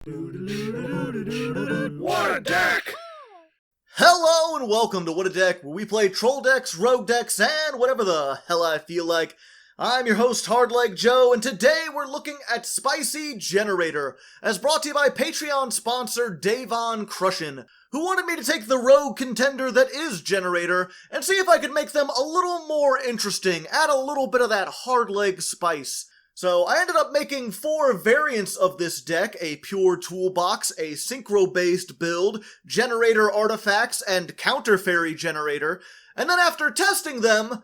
What a deck! Hello and welcome to What a Deck, where we play troll decks, rogue decks, and whatever the hell I feel like. I'm your host, Hardleg Joe, and today we're looking at Spicy Generator, as brought to you by Patreon sponsor Davon Crushin, who wanted me to take the rogue contender that is Generator and see if I could make them a little more interesting, add a little bit of that hardleg spice. So I ended up making 4 variants of this deck: a pure toolbox, a synchro-based build, generator artifacts, and counter fairy generator, and then after testing them,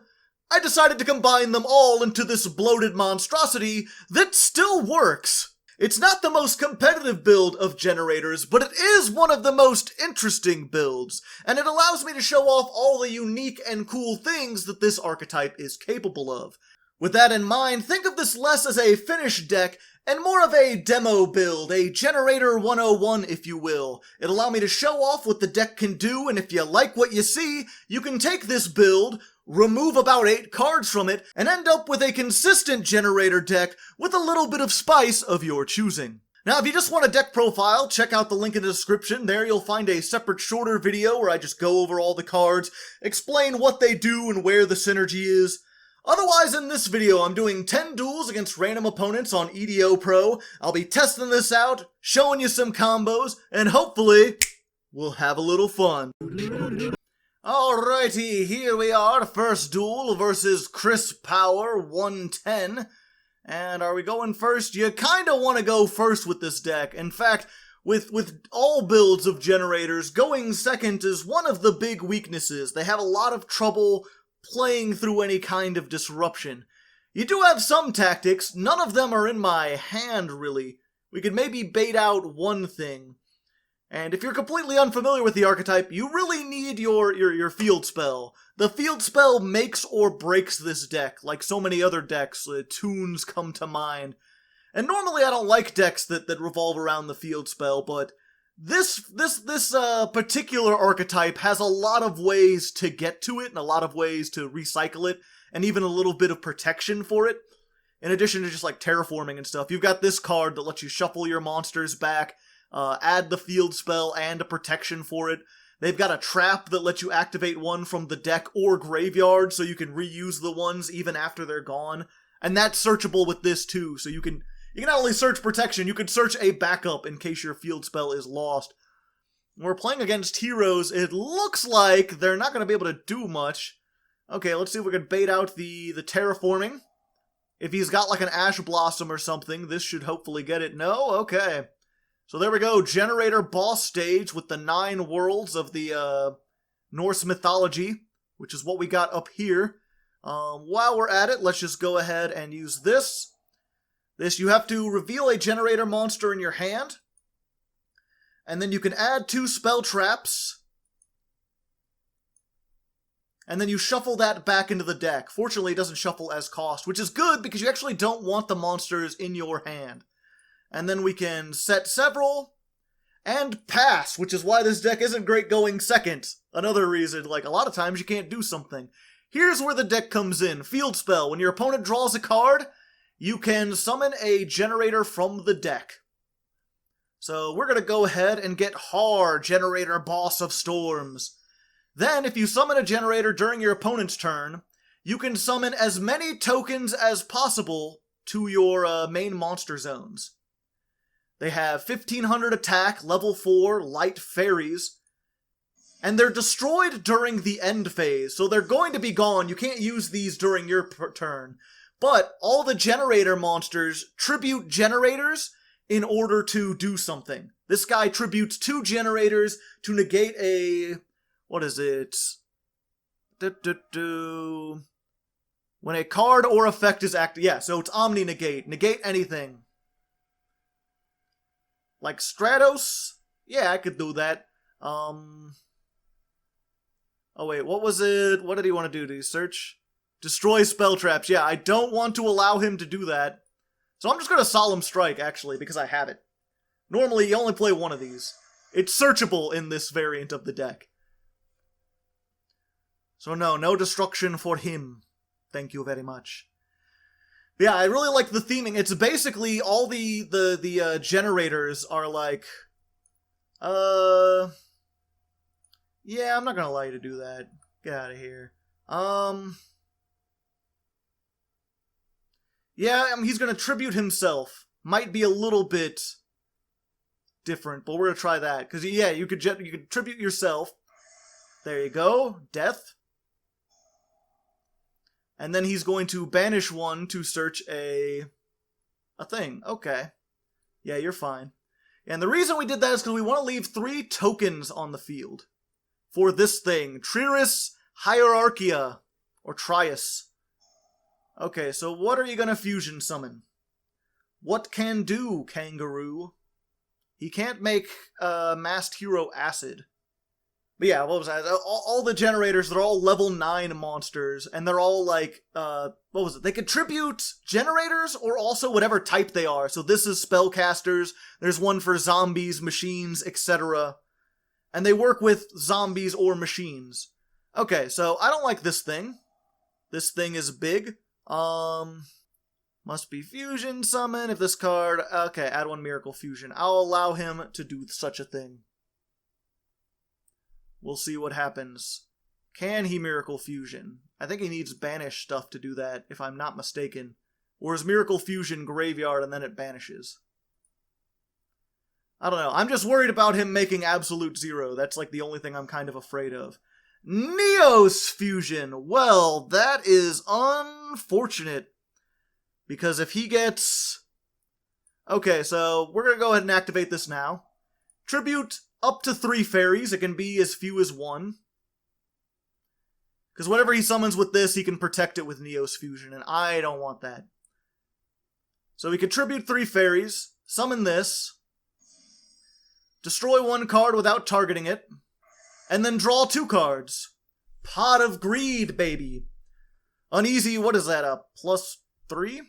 I decided to combine them all into this bloated monstrosity that still works. It's not the most competitive build of generators, but it is one of the most interesting builds, and it allows me to show off all the unique and cool things that this archetype is capable of. With that in mind, think of this less as a finished deck and more of a demo build, a Generator 101 if you will. It'll allow me to show off what the deck can do, and if you like what you see, you can take this build, remove about 8 cards from it, and end up with a consistent Generator deck with a little bit of spice of your choosing. Now, if you just want a deck profile, check out the link in the description. There you'll find a separate shorter video where I just go over all the cards, explain what they do and where the synergy is. Otherwise, in this video, I'm doing 10 duels against random opponents on YGOPro. I'll be testing this out, showing you some combos, and hopefully, we'll have a little fun. Alrighty, here we are, first duel versus Chris Power 110. And are we going first? You kinda want to go first with this deck. In fact, with all builds of generators, going second is one of the big weaknesses. They have a lot of trouble playing through any kind of disruption. You do have some tactics, none of them are in my hand really. We could maybe bait out one thing. And if you're completely unfamiliar with the archetype, you really need your field spell. The field spell makes or breaks this deck. Like so many other decks, tunes come to mind. And normally I don't like decks that revolve around the field spell, but this particular archetype has a lot of ways to get to it and a lot of ways to recycle it, and even a little bit of protection for it. In addition to just like terraforming and stuff, you've got this card that lets you shuffle your monsters back, add the field spell and a protection for it. They've got a trap that lets you activate one from the deck or graveyard, so you can reuse the ones even after they're gone. And that's searchable with this too, so you can not only search protection, you can search a backup in case your field spell is lost. When we're playing against heroes, it looks like they're not going to be able to do much. Okay, let's see if we can bait out the terraforming. If he's got like an Ash Blossom or something, this should hopefully get it. No? Okay. So there we go, Generator boss stage with the 9 worlds of the Norse mythology, which is what we got up here. While we're at it, let's just go ahead and use this. You have to reveal a generator monster in your hand, and then you can add 2 spell traps, and then you shuffle that back into the deck. Fortunately, it doesn't shuffle as cost, which is good because you actually don't want the monsters in your hand. And then we can set several, and pass, which is why this deck isn't great going second. Another reason, like a lot of times you can't do something. Here's where the deck comes in. Field spell. When your opponent draws a card, you can summon a generator from the deck. So we're going to go ahead and get Generator Boss of Storms. Then, if you summon a generator during your opponent's turn, you can summon as many tokens as possible to your main monster zones. They have 1500 attack, level 4, light fairies, and they're destroyed during the end phase, so they're going to be gone. You can't use these during your turn. But all the generator monsters tribute generators in order to do something. This guy tributes 2 generators to negate a... what is it? When a card or effect is active... yeah, so it's Omni-negate. Negate anything. Like Stratos? Yeah, I could do that. Oh wait, what was it? What did he want to do? Did he search? Destroy spell traps. Yeah, I don't want to allow him to do that. So I'm just going to Solemn Strike, actually, because I have it. Normally, you only play one of these. It's searchable in this variant of the deck. So no destruction for him. Thank you very much. Yeah, I really like the theming. It's basically all the generators are like, yeah, I'm not gonna allow you to do that. Get out of here. Yeah, he's gonna tribute himself. Might be a little bit different, but we're gonna try that. Because, yeah, you could tribute yourself. There you go. Death. And then he's going to banish one to search a thing. Okay. Yeah, you're fine. And the reason we did that is because we want to leave 3 tokens on the field for this thing. Triris Hierarchia, or Trias. Okay, so what are you going to fusion summon? What can do, Kangaroo? He can't make Masked Hero Acid. But yeah, what was that? All the generators, they're all level 9 monsters, and they're all like, what was it? They contribute generators or also whatever type they are. So this is spellcasters, there's one for zombies, machines, etc. And they work with zombies or machines. Okay, so I don't like this thing. This thing is big. Must be fusion summon if this card... Okay, add 1 miracle fusion. I'll allow him to do such a thing. We'll see what happens. Can he Miracle Fusion? I think he needs banish stuff to do that, if I'm not mistaken. Or is Miracle Fusion graveyard and then it banishes? I don't know. I'm just worried about him making Absolute Zero. That's like the only thing I'm kind of afraid of. Neos Fusion! Well, that is unfortunate. Because if he gets... Okay, so we're gonna go ahead and activate this now. Tribute up to 3 fairies. It can be as few as 1. Because whatever he summons with this, he can protect it with Neos Fusion, and I don't want that. So we can tribute 3 fairies, summon this, destroy 1 card without targeting it, and then draw 2 cards. Pot of Greed, baby. Uneasy, what is that, a +3?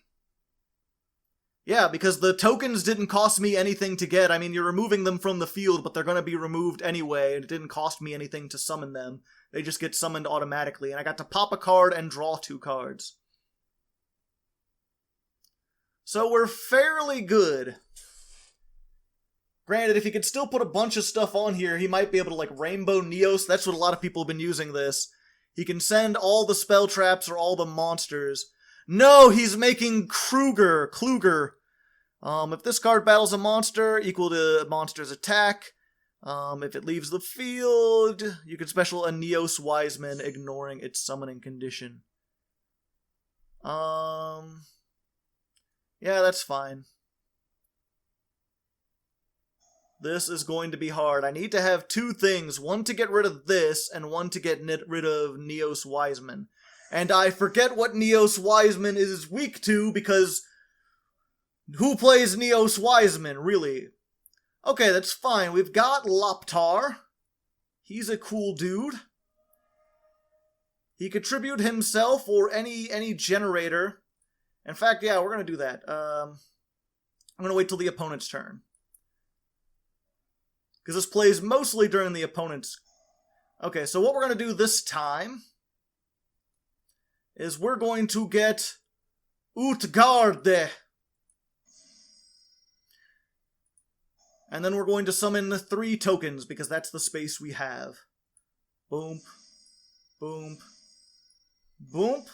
Yeah, because the tokens didn't cost me anything to get. I mean, you're removing them from the field, but they're going to be removed anyway, and it didn't cost me anything to summon them. They just get summoned automatically, and I got to pop a card and draw 2 cards. So we're fairly good. Granted, if he could still put a bunch of stuff on here, he might be able to, like, Rainbow Neos. That's what a lot of people have been using this. He can send all the spell traps or all the monsters. No, he's making Kluger. If this card battles a monster, equal to monster's attack. If it leaves the field, you can special a Neos Wiseman, ignoring its summoning condition. Yeah, that's fine. This is going to be hard. I need to have 2 things. One to get rid of this, and one to get rid of Neos Wiseman. And I forget what Neos Wiseman is weak to, because... Who plays Neos Wiseman, really? Okay, that's fine. We've got Loptar. He's a cool dude. He could tribute himself or any generator. In fact, yeah, we're going to do that. I'm going to wait till the opponent's turn. Because this plays mostly during the opponent's... Okay, so what we're going to do this time is we're going to get Utgarde. And then we're going to summon 3 tokens, because that's the space we have. Boom. Boom. Boom.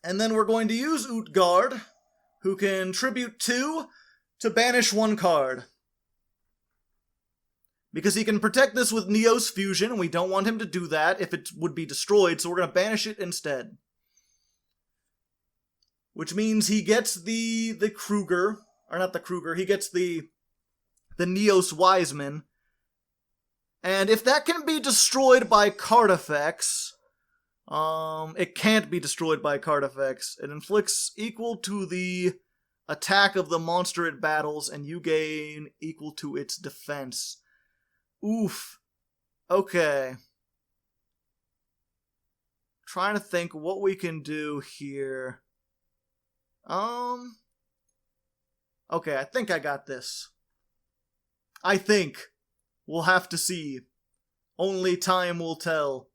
And then we're going to use Utgard, who can tribute 2 to banish 1 card. Because he can protect this with Neos Fusion, and we don't want him to do that if it would be destroyed, so we're going to banish it instead. Which means he gets the Kruger, or not the Kruger, he gets the Neos Wiseman. And if that can be destroyed by card effects, it can't be destroyed by card effects. It inflicts equal to the attack of the monster it battles, and you gain equal to its defense. Oof. Okay. Trying to think what we can do here. Okay, I think I got this. I think. We'll have to see. Only time will tell.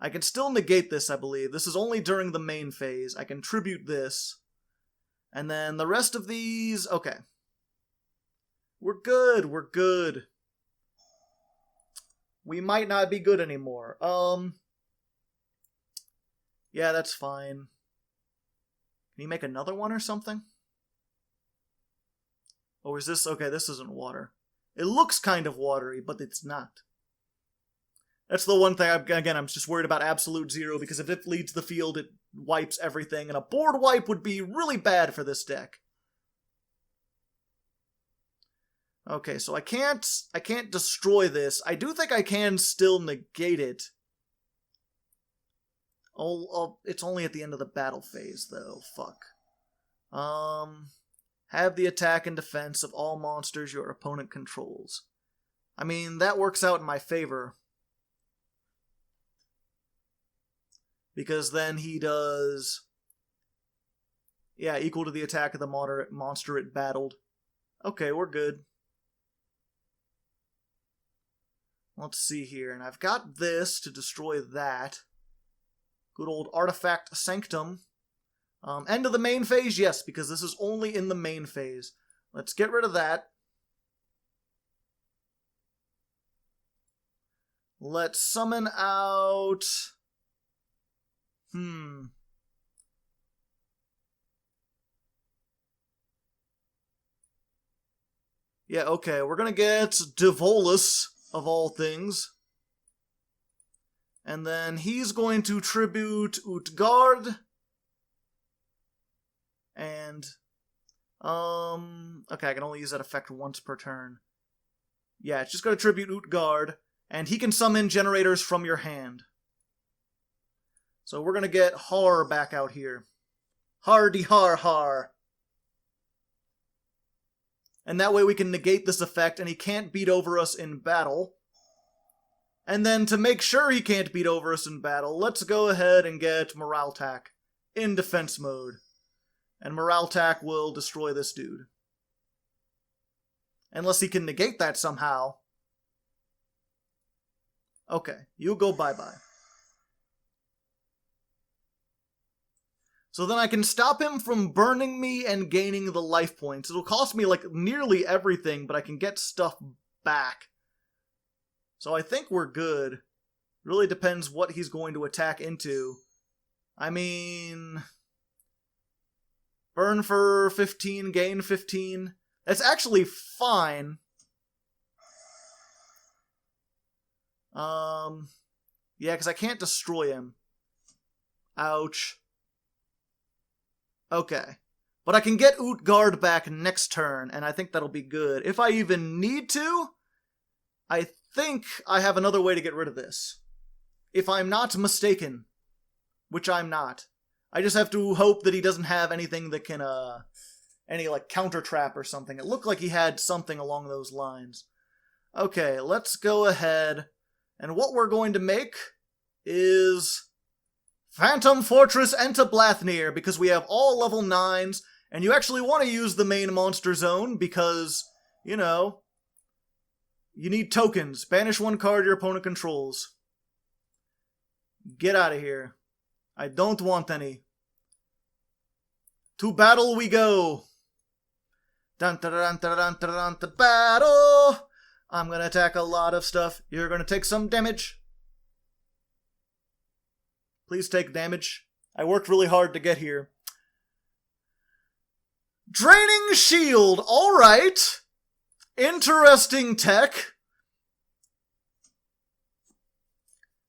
I can still negate this, I believe. This is only during the main phase. I can tribute this. And then the rest of these... Okay. We're good. We're good. We might not be good anymore. Yeah, that's fine. Can you make another one or something? Or is this... Okay, this isn't water. It looks kind of watery, but it's not. That's the one thing, again, I'm just worried about absolute zero, because if it leads the field, it wipes everything, and a board wipe would be really bad for this deck. Okay, so I can't destroy this. I do think I can still negate it. It's only at the end of the battle phase, though. Fuck. Have the attack and defense of all monsters your opponent controls. I mean, that works out in my favor. Because then he does... Yeah, equal to the attack of the monster it battled. Okay, we're good. Let's see here. And I've got this to destroy that. Good old Artifact Sanctum. End of the main phase? Yes, because this is only in the main phase. Let's get rid of that. Let's summon out... Yeah, okay, we're gonna get Devolus, of all things. And then he's going to tribute Utgard. And, okay, I can only use that effect once per turn. Yeah, it's just gonna tribute Utgard, and he can summon generators from your hand. So we're gonna get Har back out here. Hardy har har. And that way we can negate this effect, and he can't beat over us in battle. And then to make sure he can't beat over us in battle, let's go ahead and get Moraltac in defense mode. And Moraltac will destroy this dude. Unless he can negate that somehow. Okay, you go bye-bye. So then I can stop him from burning me and gaining the life points. It'll cost me like nearly everything, but I can get stuff back. So I think we're good. Really depends what he's going to attack into. I mean... Burn for 15, gain 15. That's actually fine. Yeah, because I can't destroy him. Ouch. Okay. But I can get Utgard back next turn, and I think that'll be good. If I even need to, I think I have another way to get rid of this. If I'm not mistaken. Which I'm not. I just have to hope that he doesn't have anything that can, any, like, counter trap or something. It looked like he had something along those lines. Okay, let's go ahead. And what we're going to make is Phantom Fortress Entablathnir, because we have all level 9s, and you actually want to use the main monster zone because, you know, you need tokens. Banish one card your opponent controls. Get out of here. I don't want any. To battle we go. Dun dun dun dun dun dun dun, to battle. I'm gonna attack a lot of stuff. You're gonna take some damage. Please take damage. I worked really hard to get here. Draining Shield. Alright. Interesting tech.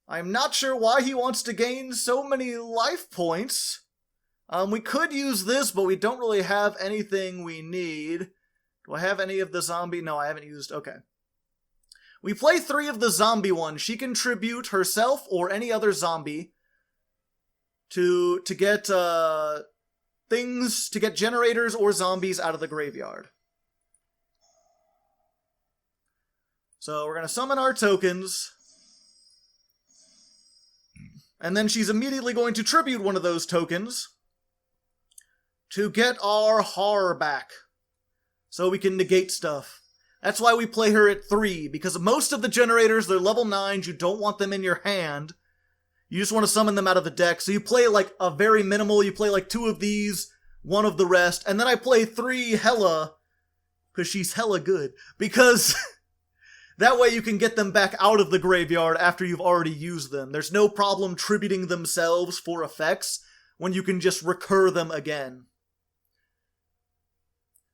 I'm not sure why he wants to gain so many life points. We could use this, but we don't really have anything we need. Do I have any of the zombie? No, I haven't used... Okay. We play 3 of the zombie ones. She can tribute herself or any other zombie to get things, to get generators or zombies out of the graveyard. So we're going to summon our tokens. And then she's immediately going to tribute one of those tokens to get our Har back. So we can negate stuff. That's why we play her at 3, because most of the generators, they're level 9s, you don't want them in your hand. You just want to summon them out of the deck. So you play like a very minimal, you play like 2 of these, 1 of the rest, and then I play 3 Hella, because she's hella good. Because that way you can get them back out of the graveyard after you've already used them. There's no problem tributing themselves for effects when you can just recur them again.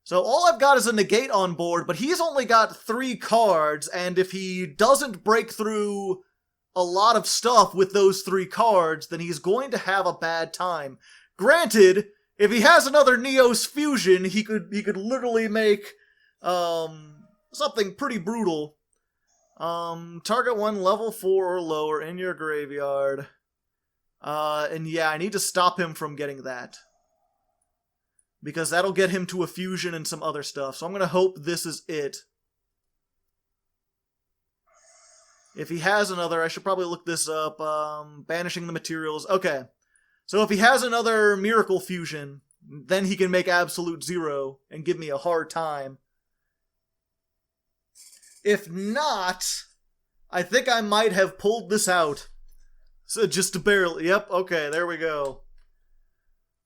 So all I've got is a negate on board, but he's only got 3 cards, and if he doesn't break through a lot of stuff with those 3 cards, then he's going to have a bad time. Granted, if he has another Neos fusion, he could literally make something pretty brutal. Target 1 level 4 or lower in your graveyard. And yeah, I need to stop him from getting that, because that'll get him to a fusion and some other stuff. So I'm going to hope this is it. If he has another, I should probably look this up. Banishing the materials. Okay. So if he has another miracle fusion, then he can make absolute 0 and give me a hard time. If not, I think I might have pulled this out. So just barely. Yep, okay, there we go.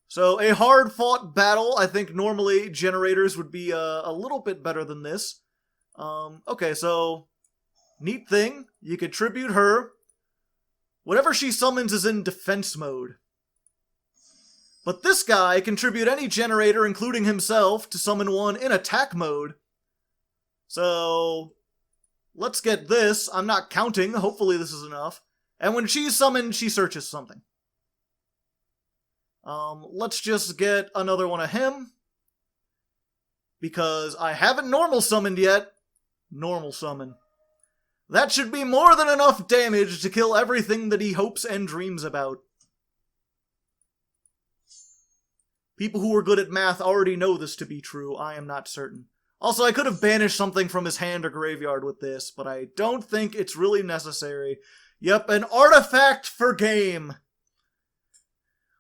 So, a hard-fought battle. I think normally generators would be a little bit better than this. Okay, so, neat thing. You could tribute her. Whatever she summons is in defense mode. But this guy can tribute any generator, including himself, to summon one in attack mode. So, let's get this. I'm not counting. Hopefully this is enough. And when she's summoned, she searches something. Let's just get another one of him, because I haven't normal summoned yet. Normal summon. That should be more than enough damage to kill everything that he hopes and dreams about. People who are good at math already know this to be true. I am not certain. Also, I could have banished something from his hand or graveyard with this, but I don't think it's really necessary. Yep, an artifact for game.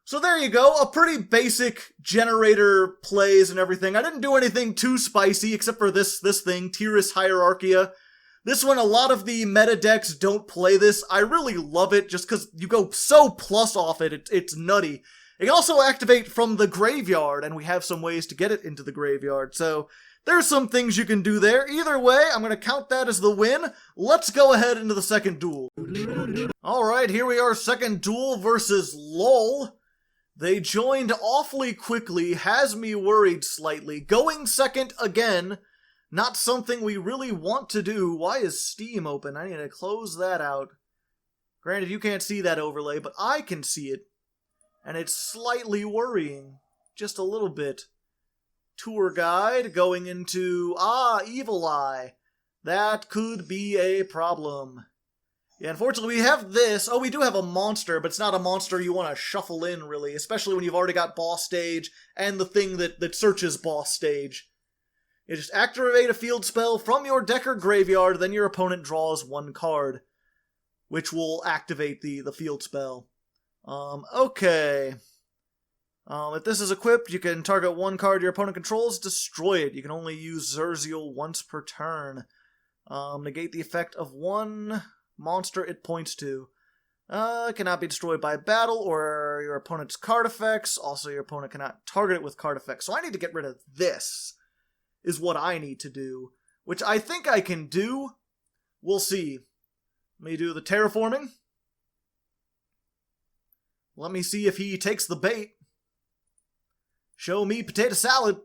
So there you go, a pretty basic generator plays and everything. I didn't do anything too spicy except for this thing, Tiras Hierarchia. This one, a lot of the meta decks don't play this. I really love it just because you go so plus off it, it's nutty. It can also activate from the graveyard, and we have some ways to get it into the graveyard. So there's some things you can do there. Either way, I'm going to count that as the win. Let's go ahead into the second duel. Alright, here we are, second duel versus LOL. They joined awfully quickly, has me worried slightly. Going second again, not something we really want to do. Why is Steam open? I need to close that out. Granted, you can't see that overlay, but I can see it. And it's slightly worrying. Just a little bit. Tour guide going into, Evil Eye. That could be a problem. Yeah, unfortunately we have this. Oh, we do have a monster, but it's not a monster you want to shuffle in, really. Especially when you've already got boss stage and the thing that searches boss stage. You just activate a field spell from your deck or graveyard, then your opponent draws 1 card, which will activate the field spell. Okay. If this is equipped, you can target 1 card your opponent controls, destroy it. You can only use Zerziel once per turn. Negate the effect of 1 monster it points to. Cannot be destroyed by battle or your opponent's card effects. Also, your opponent cannot target it with card effects. So I need to get rid of this, is what I need to do, which I think I can do. We'll see. Let me do the terraforming. Let me see if he takes the bait. Show me potato salad.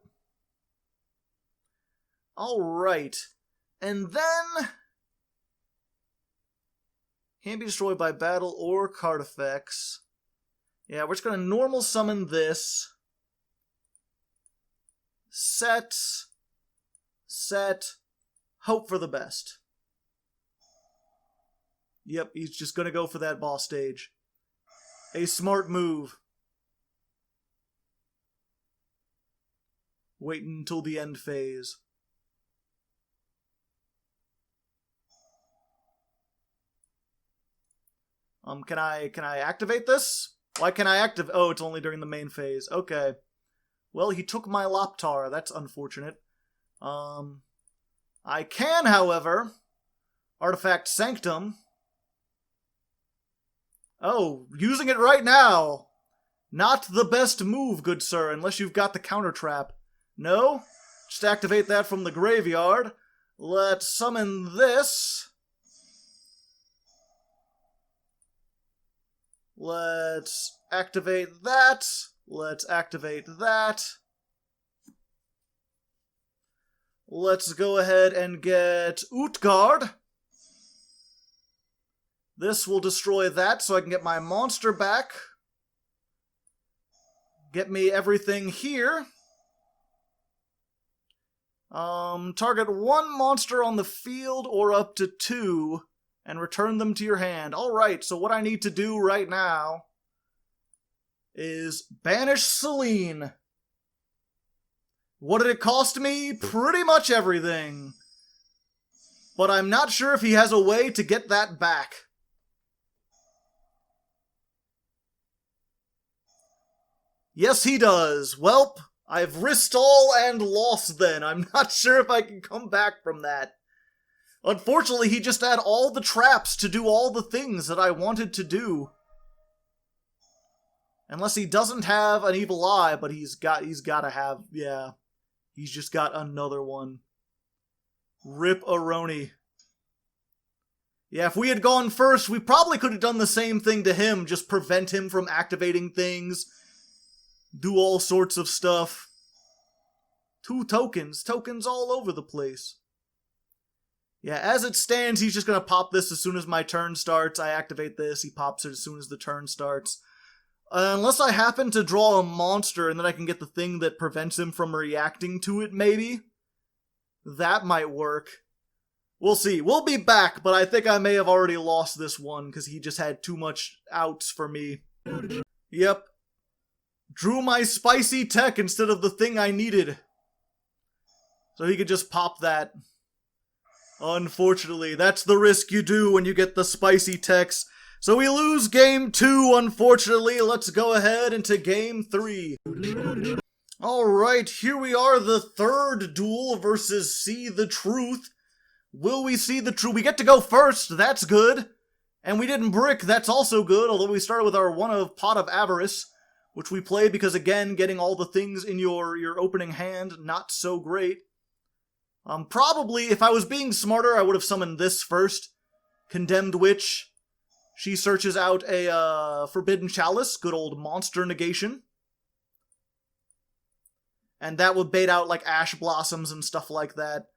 Alright. And then can't be destroyed by battle or card effects. Yeah, we're just going to normal summon this. Set. Hope for the best. Yep, he's just going to go for that boss stage. A smart move. Wait until the end phase. Can I activate this? Why can I activate? Oh, it's only during the main phase. Okay. Well, he took my Laptar. That's unfortunate. I can, however, Artifact Sanctum. Oh, using it right now. Not the best move, good sir, unless you've got the counter trap. No? Just activate that from the graveyard. Let's summon this. Let's activate that. Let's activate that. Let's go ahead and get Utgard. This will destroy that so I can get my monster back. Get me everything here. Target one monster on the field or up to 2 and return them to your hand. Alright, so what I need to do right now is banish Selene. What did it cost me? Pretty much everything. But I'm not sure if he has a way to get that back. Yes, he does. Welp, I've risked all and lost then. I'm not sure if I can come back from that. Unfortunately, he just had all the traps to do all the things that I wanted to do. Unless he doesn't have an evil eye, but he's got to have, yeah. He's just got another one. Rip Aroni. Yeah, if we had gone first, we probably could have done the same thing to him, just prevent him from activating things. Do all sorts of stuff. 2 tokens. Tokens all over the place. Yeah, as it stands, he's just going to pop this as soon as my turn starts. I activate this. He pops it as soon as the turn starts. Unless I happen to draw a monster and then I can get the thing that prevents him from reacting to it, maybe. That might work. We'll see. We'll be back, but I think I may have already lost this one because he just had too much outs for me. Yep. Drew my spicy tech instead of the thing I needed. So he could just pop that. Unfortunately, that's the risk you do when you get the spicy techs. So we lose game 2, unfortunately. Let's go ahead into game 3. Alright, here we are, the third duel versus See the Truth. Will we see the truth? We get to go first, that's good. And we didn't brick, that's also good, although we started with our one of Pot of Avarice, which we played because, again, getting all the things in your opening hand, not so great. Probably, if I was being smarter, I would have summoned this first. Condemned Witch. She searches out a Forbidden Chalice, good old monster negation. And that would bait out, like, Ash Blossoms and stuff like that.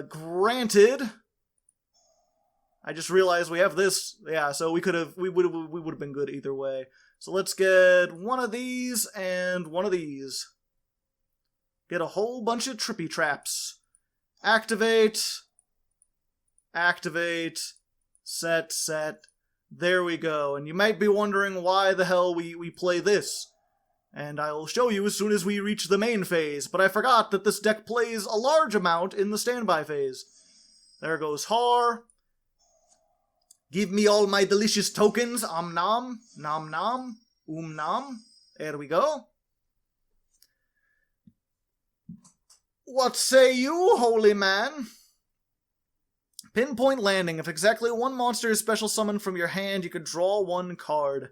Granted, I just realized we have this. Yeah, so we would have been good either way. So let's get one of these and one of these. Get a whole bunch of trippy traps. Activate. Activate. Set. There we go. And you might be wondering why the hell we play this. And I'll show you as soon as we reach the main phase. But I forgot that this deck plays a large amount in the standby phase. There goes Har. Give me all my delicious tokens. Nom. Nom. Nom. There we go. What say you, holy man? Pinpoint landing. If exactly one monster is special summoned from your hand, you can draw 1 card.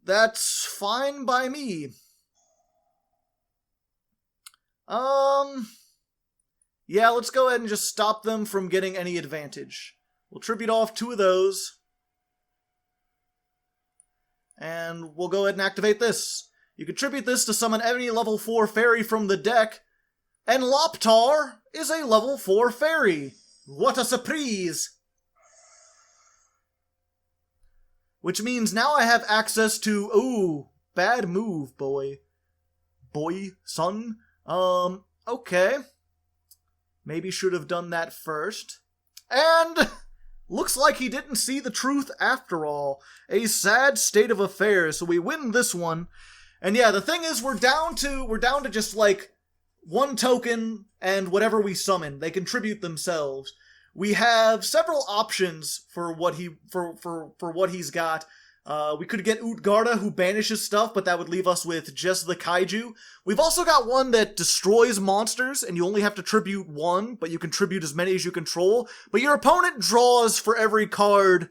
That's fine by me. Yeah, let's go ahead and just stop them from getting any advantage. We'll tribute off 2 of those. And we'll go ahead and activate this. You can tribute this to summon any level 4 fairy from the deck. And Loptar is a level 4 fairy. What a surprise! Which means now I have access to... Ooh, bad move, boy. Boy, son. Okay. Maybe should have done that first. And... looks like he didn't see the truth after all. A sad state of affairs, so we win this one. And yeah, the thing is, we're down to just, like, 1 token and whatever we summon. They contribute themselves. We have several options for what what he's got. We could get Utgarda, who banishes stuff, but that would leave us with just the kaiju. We've also got one that destroys monsters, and you only have to tribute 1, but you can tribute as many as you control. But your opponent draws for every card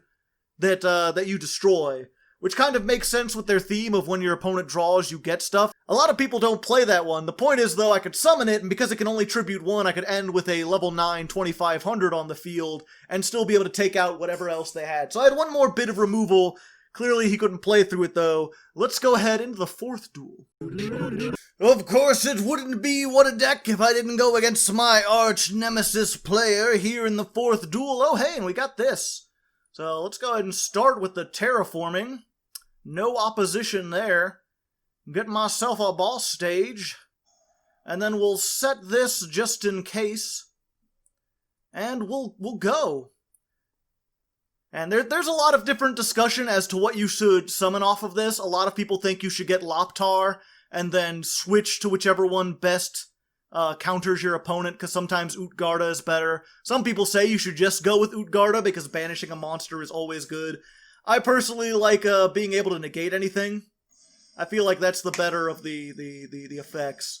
that you destroy. Which kind of makes sense with their theme of when your opponent draws, you get stuff. A lot of people don't play that one. The point is, though, I could summon it, and because it can only tribute 1, I could end with a level 9 2500 on the field, and still be able to take out whatever else they had. So I had one more bit of removal. Clearly he couldn't play through it, though. Let's go ahead into the 4th duel. Of course, it wouldn't be What a Deck if I didn't go against my Archnemesis player here in the 4th duel. Oh, hey, and we got this. So let's go ahead and start with the terraforming. No opposition there. Get myself a boss stage. And then we'll set this just in case. And we'll go. And there's a lot of different discussion as to what you should summon off of this. A lot of people think you should get Loptar and then switch to whichever one best counters your opponent, because sometimes Utgarda is better. Some people say you should just go with Utgarda because banishing a monster is always good. I personally like being able to negate anything. I feel like that's the better of the effects.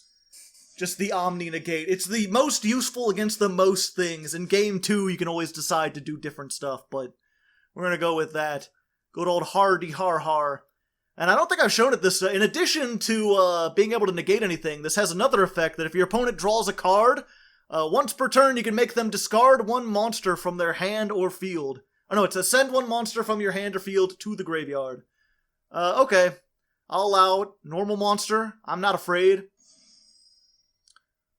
Just the Omni negate. It's the most useful against the most things. In Game 2, you can always decide to do different stuff, but we're gonna go with that. Good old Hardy Har Har. And I don't think I've shown it this. In addition to being able to negate anything, this has another effect that if your opponent draws a card, once per turn you can make them discard 1 monster from their hand or field. Oh no, it's a send 1 monster from your hand or field to the graveyard. Okay. I'll allow it. Normal monster. I'm not afraid.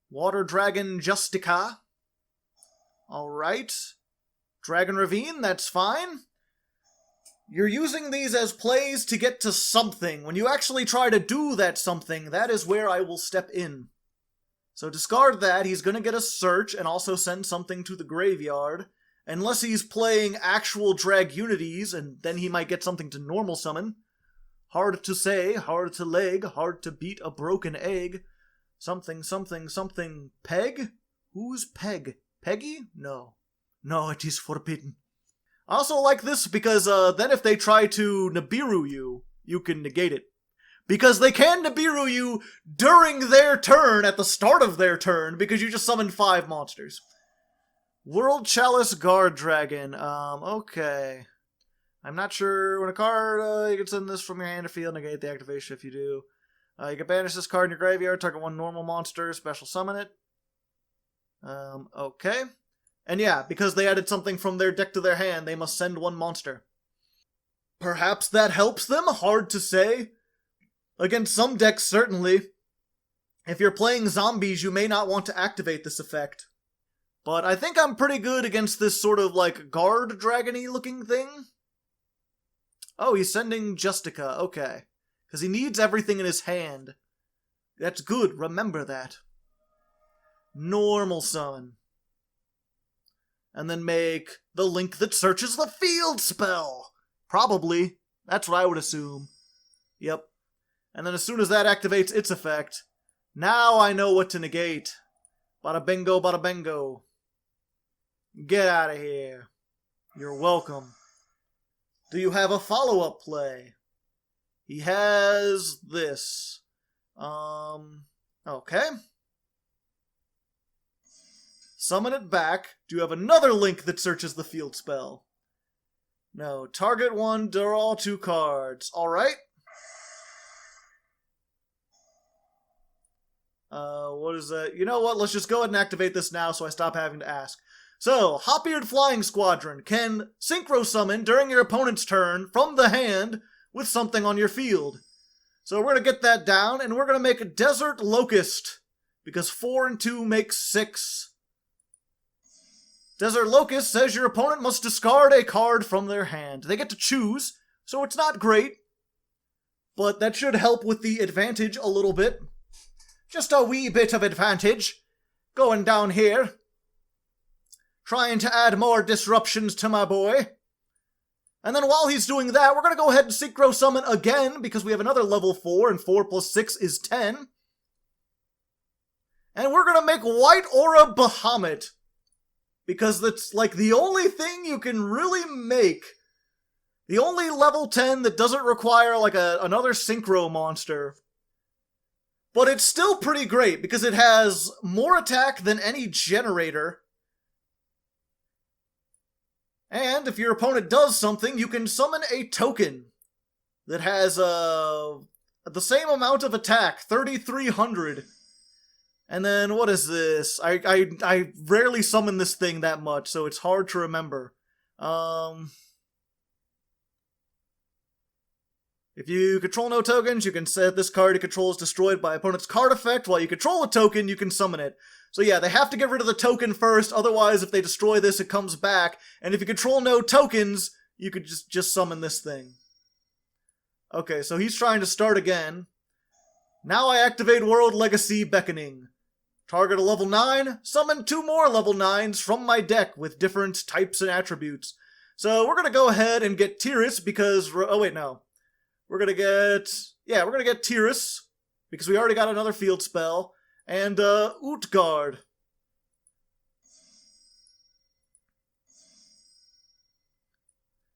Water Dragon Justica. Alright. Dragon Ravine, that's fine. You're using these as plays to get to something. When you actually try to do that something, that is where I will step in. So discard that. He's going to get a search and also send something to the graveyard. Unless he's playing actual Dragunities, and then he might get something to normal summon. Hard to say, hard to leg, hard to beat a broken egg. Something, something, something. Peg? Who's Peg? Peggy? No. No, it is forbidden. I also like this because then if they try to Nibiru you, you can negate it. Because they can Nibiru you during their turn, at the start of their turn, because you just summoned 5 monsters. World Chalice Guard Dragon. Okay. I'm not sure when a card, you can send this from your hand or field, negate the activation if you do. You can banish this card in your graveyard, target 1 normal monster, special summon it. Okay. And yeah, because they added something from their deck to their hand, they must send 1 monster. Perhaps that helps them? Hard to say. Against some decks, certainly. If you're playing zombies, you may not want to activate this effect. But I think I'm pretty good against this sort of, like, guard dragon-y looking thing. Oh, he's sending Justica, okay. Because he needs everything in his hand. That's good, remember that. Normal summon. And then make the link that searches the field spell. Probably. That's what I would assume. Yep. And then as soon as that activates its effect, now I know what to negate. Bada bingo, bada bingo. Get out of here. You're welcome. Do you have a follow-up play? He has this. Okay. Summon it back. Do you have another link that searches the field spell? No. Target 1, draw 2 cards. Alright. What is that? You know what? Let's just go ahead and activate this now so I stop having to ask. So, Hop-Eared Flying Squadron can synchro summon during your opponent's turn from the hand with something on your field. So we're going to get that down, and we're going to make a Desert Locust, because 4 and 2 makes 6. Desert Locust says your opponent must discard a card from their hand. They get to choose, so it's not great, but that should help with the advantage a little bit. Just a wee bit of advantage. Going down here. Trying to add more disruptions to my boy. And then while he's doing that, we're going to go ahead and Synchro Summon again, because we have another level 4, and 4 plus 6 is 10. And we're going to make White Aura Bahamut, because that's like the only thing you can really make. The only level 10 that doesn't require like another Synchro monster. But it's still pretty great, because it has more attack than any generator. And if your opponent does something, you can summon a token that has the same amount of attack, 3,300. And then, what is this? I rarely summon this thing that much, so it's hard to remember. If you control no tokens, you can set this card you control is destroyed by opponent's card effect. While you control a token, you can summon it. So yeah, they have to get rid of the token first, otherwise if they destroy this, it comes back. And if you control no tokens, you could just summon this thing. Okay, so he's trying to start again. Now I activate World Legacy Beckoning. Target a level 9, summon 2 more level 9s from my deck with different types and attributes. So we're gonna go ahead and get Tiras because, oh wait, no. We're gonna get Tiras, because we already got another field spell, and Utgard.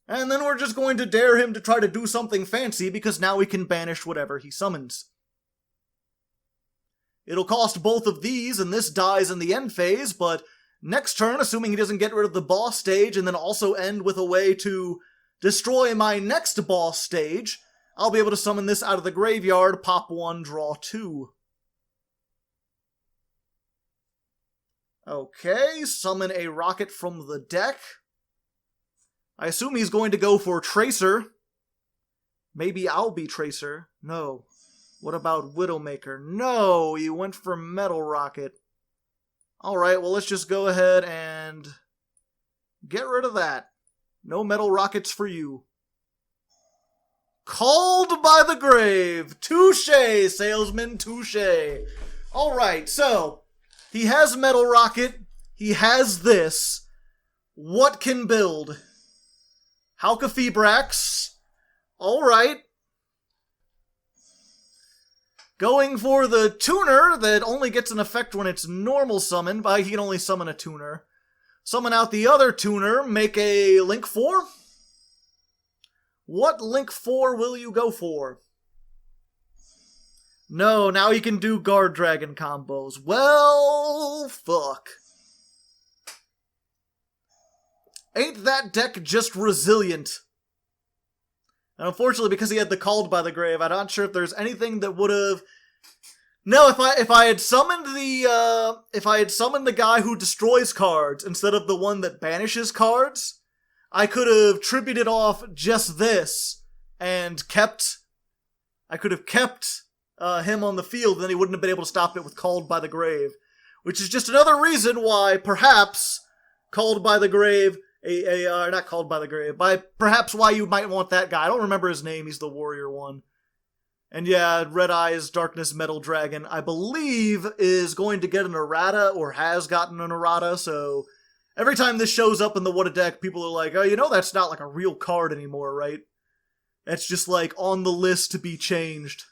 And then we're just going to dare him to try to do something fancy, because now we can banish whatever he summons. It'll cost both of these, and this dies in the end phase, but next turn, assuming he doesn't get rid of the boss stage, and then also end with a way to destroy my next boss stage, I'll be able to summon this out of the graveyard, pop 1, draw 2. Okay, summon a rocket from the deck. I assume he's going to go for Tracer. Maybe I'll be Tracer. No. What about Widowmaker? No, he went for Metal Rocket. Alright, well let's just go ahead and get rid of that. No Metal Rockets for you. Called by the Grave. Touche, salesman, touche. Alright, so he has Metal Rocket. He has this. What can build? Halka-Febrax. Alright. Going for the tuner that only gets an effect when it's normal summoned, but he can only summon a tuner. Summon out the other tuner, make a Link 4. What Link 4 will you go for? No, now he can do Guard Dragon combos. Well, fuck. Ain't that deck just resilient? And unfortunately, because he had the Called by the Grave, I'm not sure if there's anything that would have... No, if I had summoned the guy who destroys cards instead of the one that banishes cards, I could have tributed off just this and I could have kept him on the field, and then he wouldn't have been able to stop it with Called by the Grave, which is just another reason why perhaps Called by the Grave. Not Called by the Grave, by perhaps why you might want that guy. I don't remember his name, he's the warrior one. And yeah, Red Eyes Darkness Metal Dragon, I believe, is going to get an errata, or has gotten an errata, so every time this shows up in the What a Deck, people are like, oh, you know that's not like a real card anymore, right? It's just like on the list to be changed.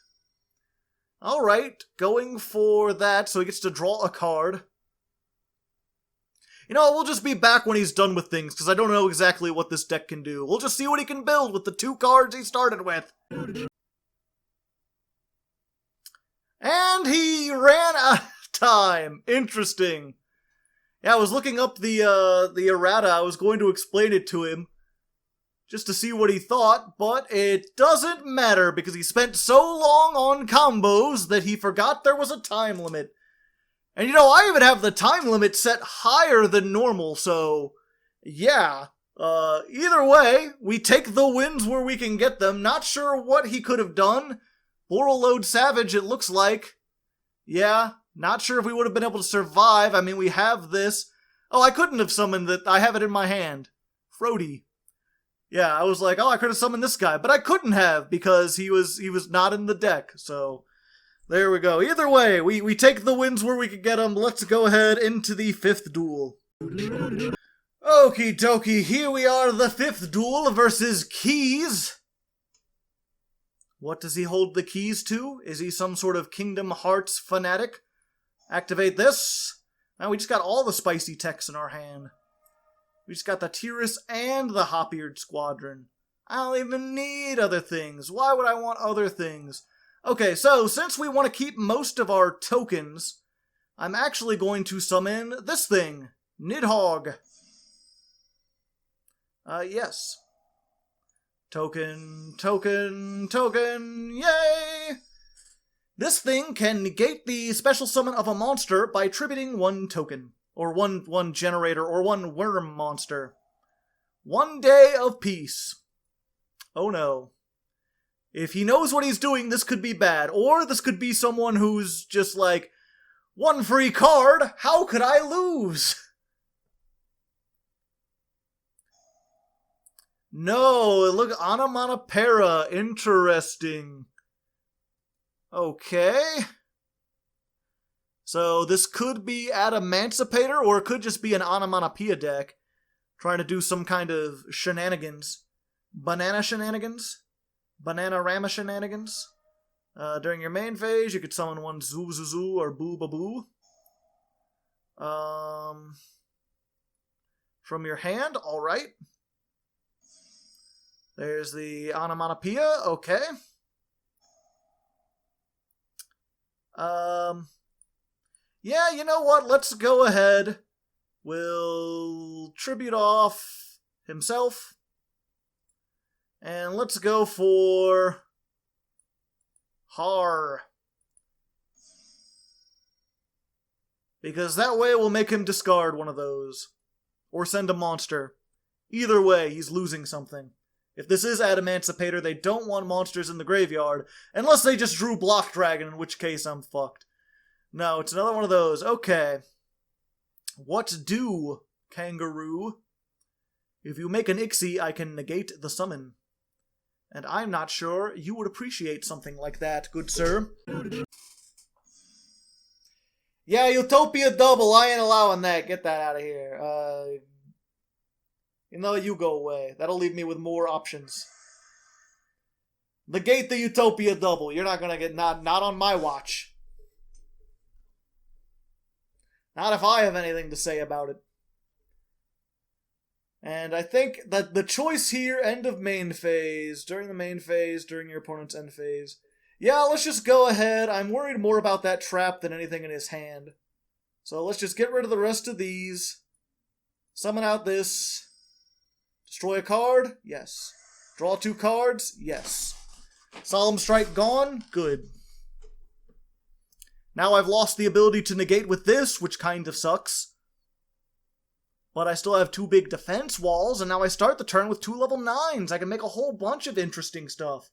Alright, going for that, so he gets to draw a card. You know, we'll just be back when he's done with things, because I don't know exactly what this deck can do. We'll just see what he can build with the 2 cards he started with. And he ran out of time. Interesting. Yeah, I was looking up the errata. I was going to explain it to him, just to see what he thought, but it doesn't matter, because he spent so long on combos that he forgot there was a time limit. And you know, I even have the time limit set higher than normal, so yeah. Either way, we take the wins where we can get them. Not sure what he could have done. Borreload Savage, it looks like. Yeah, not sure if we would have been able to survive. I mean, we have this. Oh, I couldn't have summoned it. I have it in my hand. Frody. Yeah, I was like, oh, I could have summoned this guy, but I couldn't have because he was not in the deck, so... There we go. Either way, we take the wins where we can get them. Let's go ahead into the 5th duel. Okie dokie, here we are, the 5th duel versus Keys. What does he hold the keys to? Is he some sort of Kingdom Hearts fanatic? Activate this. Now we just got all the spicy techs in our hand. We just got the Tiras and the Hop-Eared Squadron. I don't even need other things. Why would I want other things? Okay, so since we want to keep most of our tokens, I'm actually going to summon this thing, Nidhogg. Yes. Token, token, token, yay! This thing can negate the special summon of a monster by attributing 1 token. Or one generator, or 1 worm monster. 1 day of peace. Oh no. If he knows what he's doing, this could be bad. Or this could be someone who's just like, 1 free card? How could I lose? No, look, Onomatopoeia. Interesting. Okay. So this could be Adamantipator, or it could just be an Onomatopoeia deck. Trying to do some kind of shenanigans. Banana shenanigans? Banana-rama shenanigans? During your main phase, you could summon 1 Zoo or Boo Baboo. From your hand, alright. There's the Onomatopoeia, okay. Yeah, you know what? Let's go ahead. We'll tribute off himself. And let's go for Har. Because that way we'll make him discard one of those. Or send a monster. Either way, he's losing something. If this is Adamantipator, they don't want monsters in the graveyard. Unless they just drew Block Dragon, in which case I'm fucked. No, it's another one of those. Okay. What do, Kangaroo? If you make an Ixie, I can negate the summon. And I'm not sure you would appreciate something like that, good sir. Yeah, Utopia double, I ain't allowing that. Get that out of here. You know, you go away. That'll leave me with more options. Negate the Utopia double. You're not gonna get, not on my watch. Not if I have anything to say about it. And I think that the choice here, end of main phase, during the main phase, during your opponent's end phase. Yeah, let's just go ahead. I'm worried more about that trap than anything in his hand. So let's just get rid of the rest of these. Summon out this. Destroy a card? Yes. Draw 2 cards? Yes. Solemn Strike gone? Good. Now I've lost the ability to negate with this, which kind of sucks. But I still have 2 big defense walls, and now I start the turn with 2 level 9s. I can make a whole bunch of interesting stuff.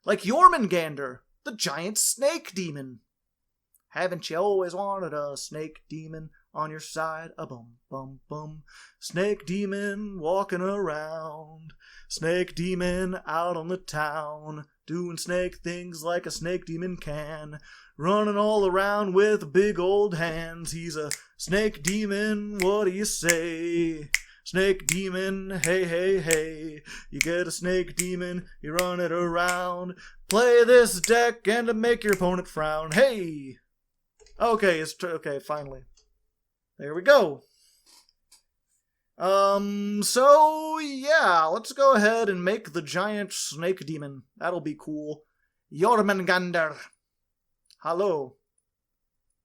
Like Jormungandr, the giant snake demon. Haven't you always wanted a snake demon on your side? A bum bum bum. Snake demon walking around. Snake demon out on the town. Doing snake things like a snake demon can. Running all around with big old hands. He's a snake demon, what do you say? Snake demon, hey, hey, hey. You get a snake demon, you run it around. Play this deck and to make your opponent frown. Hey! Okay, okay, finally. There we go. So, yeah, let's go ahead and make the giant snake demon. That'll be cool. Jormungandr. Hello.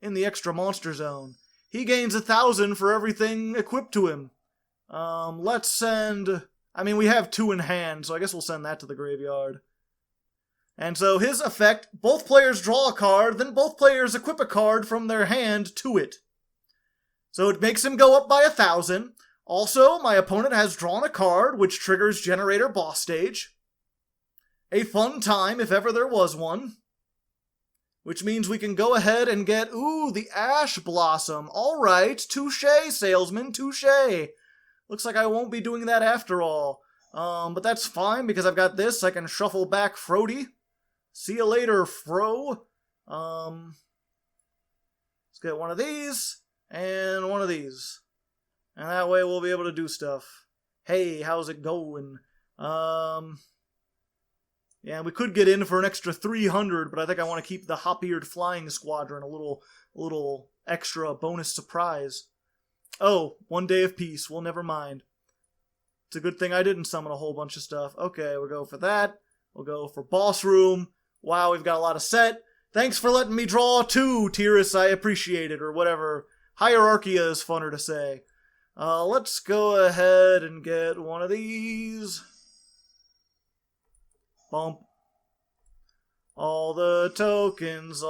In the extra monster zone. He gains 1,000 for everything equipped to him. Let's send... I mean, we have 2 in hand, so I guess we'll send that to the graveyard. And so his effect, both players draw a card, then both players equip a card from their hand to it. So it makes him go up by 1,000. Also, my opponent has drawn a card, which triggers Generator Boss Stage. A fun time, if ever there was one. Which means we can go ahead and get, ooh, the Ash Blossom. Alright, touche, salesman, touche. Looks like I won't be doing that after all. But that's fine, because I've got this. I can shuffle back Frody. See you later, Fro. Let's get one of these, and one of these. And that way we'll be able to do stuff. Hey, how's it going? Yeah, we could get in for an extra 300, but I think I want to keep the Hop-Eared Flying Squadron, a little extra bonus surprise. Oh, 1 day of peace. Well, never mind. It's a good thing I didn't summon a whole bunch of stuff. Okay, we'll go for that. We'll go for Boss Room. Wow, we've got a lot of set. Thanks for letting me draw 2, Tyrus. I appreciate it, or whatever. Hierarchia is funner to say. Let's go ahead and get one of these. Bump. All the tokens,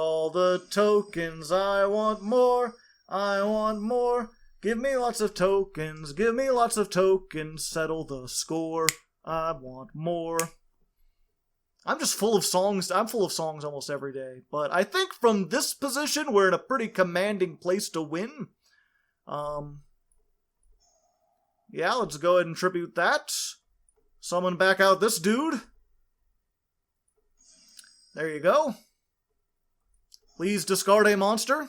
I want more, I want more. Give me lots of tokens, settle the score, I want more. I'm just full of songs, almost every day, but I think from this position, we're in a pretty commanding place to win. Yeah, let's go ahead and tribute that. Summon back out this dude. There you go. Please discard a monster.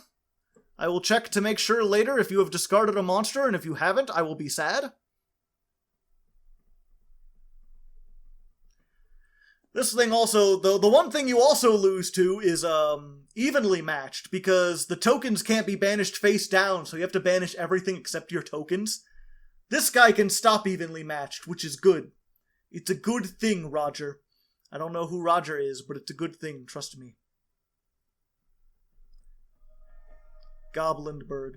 I will check to make sure later if you have discarded a monster, and if you haven't, I will be sad. This thing also, the one thing you also lose to is evenly matched, because the tokens can't be banished face down, so you have to banish everything except your tokens. This guy can stop evenly matched, which is good. It's a good thing, Roger. I don't know who Roger is, but it's a good thing, trust me. Goblinberg.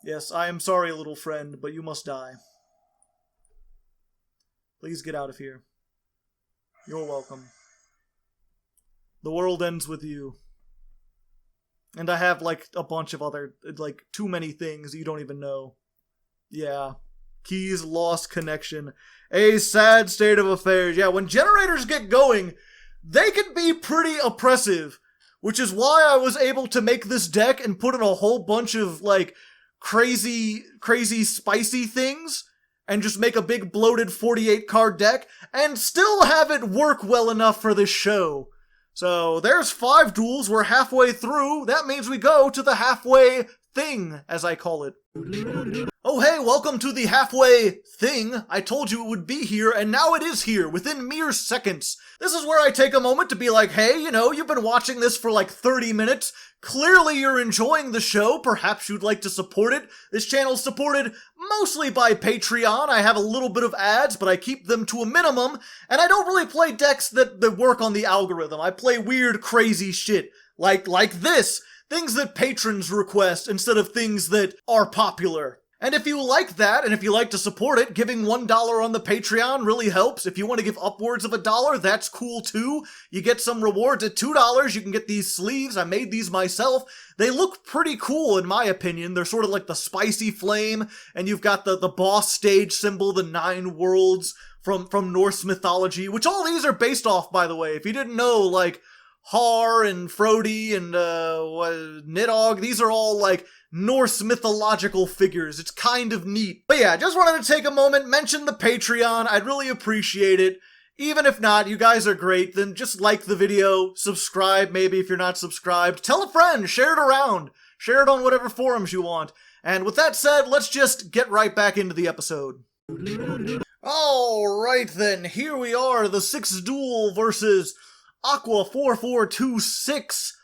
Yes, I am sorry, little friend, but you must die. Please get out of here. You're welcome. The world ends with you. And I have, like, a bunch of other, like, too many things you don't even know. Yeah. Keys lost connection. A sad state of affairs. Yeah, when generators get going, they can be pretty oppressive, which is why I was able to make this deck and put in a whole bunch of, like, crazy spicy things, and just make a big bloated 48-card deck, and still have it work well enough for this show. So, there's 5 duels, we're halfway through, that means we go to the halfway thing, as I call it. Oh hey, welcome to the halfway thing. I told you it would be here, and now it is here, within mere seconds. This is where I take a moment to be like, hey, you know, you've been watching this for like 30 minutes. Clearly you're enjoying the show. Perhaps you'd like to support it. This channel's supported mostly by Patreon. I have a little bit of ads, but I keep them to a minimum, and I don't really play decks that work on the algorithm. I play weird, crazy shit. Like this. Things that patrons request instead of things that are popular. And if you like that, and if you like to support it, giving $1 on the Patreon really helps. If you want to give upwards of $1, that's cool too. You get some rewards at $2. You can get these sleeves. I made these myself. They look pretty cool in my opinion. They're sort of like the spicy flame, and you've got the boss stage symbol, the 9 worlds from Norse mythology, which all these are based off, by the way. If you didn't know, like, Har and Frodi and Nidhogg, these are all like Norse mythological figures. It's kind of neat. But yeah, just wanted to take a moment, mention the Patreon. I'd really appreciate it. Even if not, you guys are great. Then just like the video, subscribe maybe if you're not subscribed. Tell a friend, share it around. Share it on whatever forums you want. And with that said, let's just get right back into the episode. Alright then, here we are, the 6th duel versus Aqua 4426,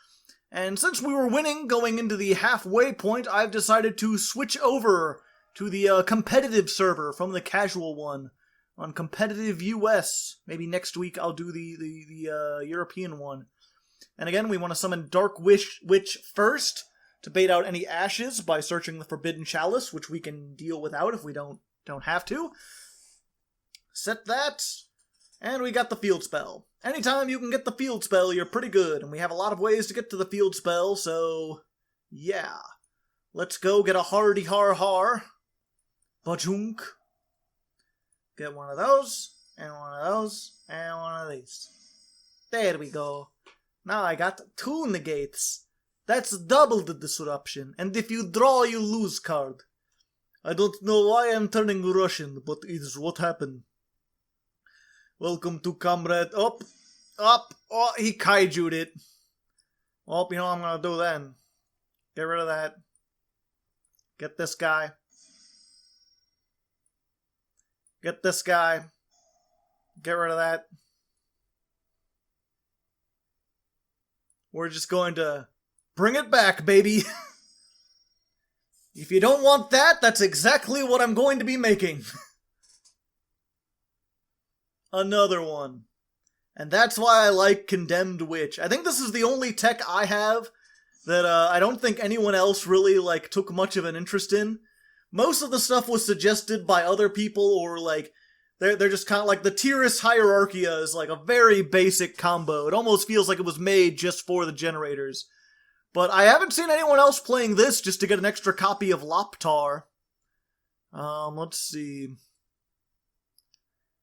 and since we were winning going into the halfway point, I've decided to switch over to the competitive server from the casual one on competitive US. Maybe next week I'll do the European one. And again, we want to summon Dark Witch first to bait out any ashes by searching the Forbidden Chalice, which we can deal without if we don't have to. Set that, and we got the field spell. Anytime you can get the field spell, you're pretty good, and we have a lot of ways to get to the field spell, so yeah. Let's go get a hardy har. Bajunk. Get one of those, and one of those, and one of these. There we go. Now I got 2 negates. That's double the disruption, and if you draw, you lose card. I don't know why I'm turning Russian, but it is what happened. Welcome to Comrade. Up. Oh, he kaiju'd it. Well, you know what I'm gonna do then. Get rid of that. Get this guy. Get this guy. Get rid of that. We're just going to bring it back, baby. If you don't want that, that's exactly what I'm going to be making. Another one. And that's why I like Condemned Witch. I think this is the only tech I have that I don't think anyone else really like took much of an interest in. most of the stuff was suggested by other people, or like, they're just kind of like the Tyrus Hierarchia is like a very basic combo. It almost feels like it was made just for the generators. But I haven't seen anyone else playing this just to get an extra copy of Loptar. Let's see.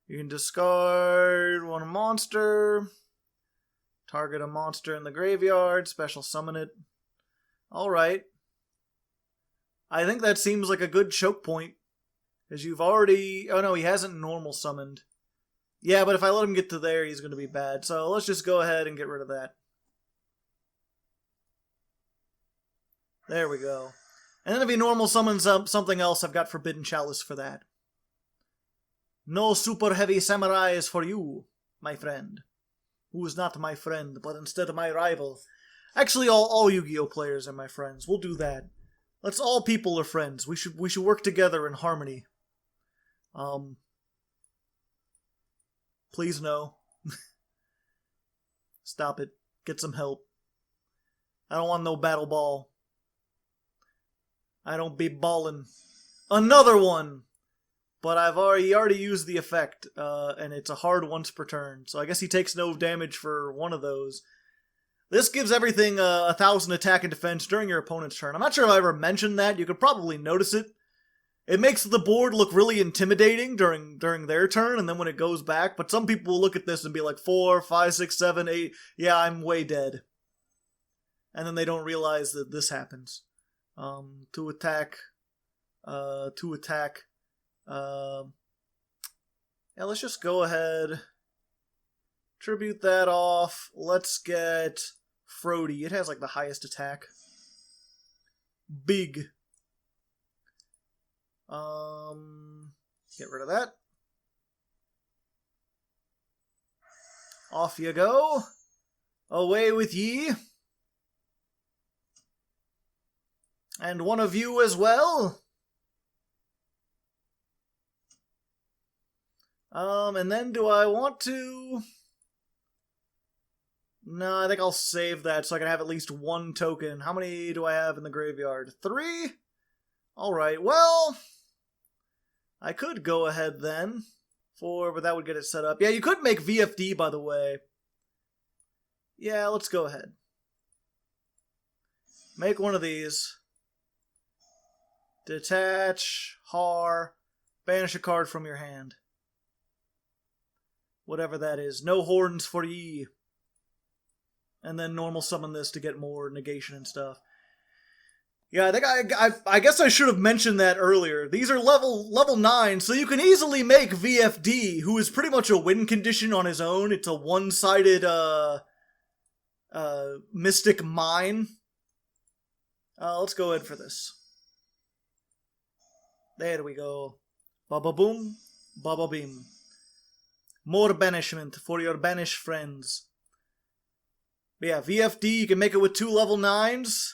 You can discard one monster, target a monster in the graveyard, special summon it. Alright. I think that seems like a good choke point. Because you've already... Oh no, he hasn't normal summoned. Yeah, but if I let him get to there, he's going to be bad. So let's just go ahead and get rid of that. There we go. And then if he normal summons something else, I've got Forbidden Chalice for that. No super heavy samurai is for you, my friend. Who is not my friend, but instead my rival. Actually, all Yu-Gi-Oh players are my friends. We'll do that. Let's all people are friends. We should work together in harmony. Please no. Stop it. Get some help. I don't want no battle ball. I don't be ballin'. Another one! But he already used the effect, and it's a hard once per turn, so I guess he takes no damage for one of those. This gives everything 1,000 attack and defense during your opponent's turn. I'm not sure if I ever mentioned that. You could probably notice it. It makes the board look really intimidating during their turn, and then when it goes back, but some people will look at this and be like, 4, 5, 6, 7, 8, yeah, I'm way dead. And then they don't realize that this happens. To attack. Yeah, let's just go ahead. Tribute that off. Let's get Frody. It has like the highest attack. Big. Get rid of that. Off you go. Away with ye. And one of you as well. And then do I want to... No, I think I'll save that so I can have at least one token. How many do I have in the graveyard? 3? Alright, well... I could go ahead then. 4, but that would get it set up. Yeah, you could make VFD, by the way. Yeah, let's go ahead. Make one of these. Detach, Har, banish a card from your hand. Whatever that is. No horns for ye. And then normal summon this to get more negation and stuff. Yeah, I think I guess I should have mentioned that earlier. These are level 9, so you can easily make VFD, who is pretty much a win condition on his own. It's a one-sided Mystic Mine. Let's go ahead for this. There we go. Baba boom, baba beam. More banishment for your banished friends. But yeah, VFD, you can make it with 2 level 9s.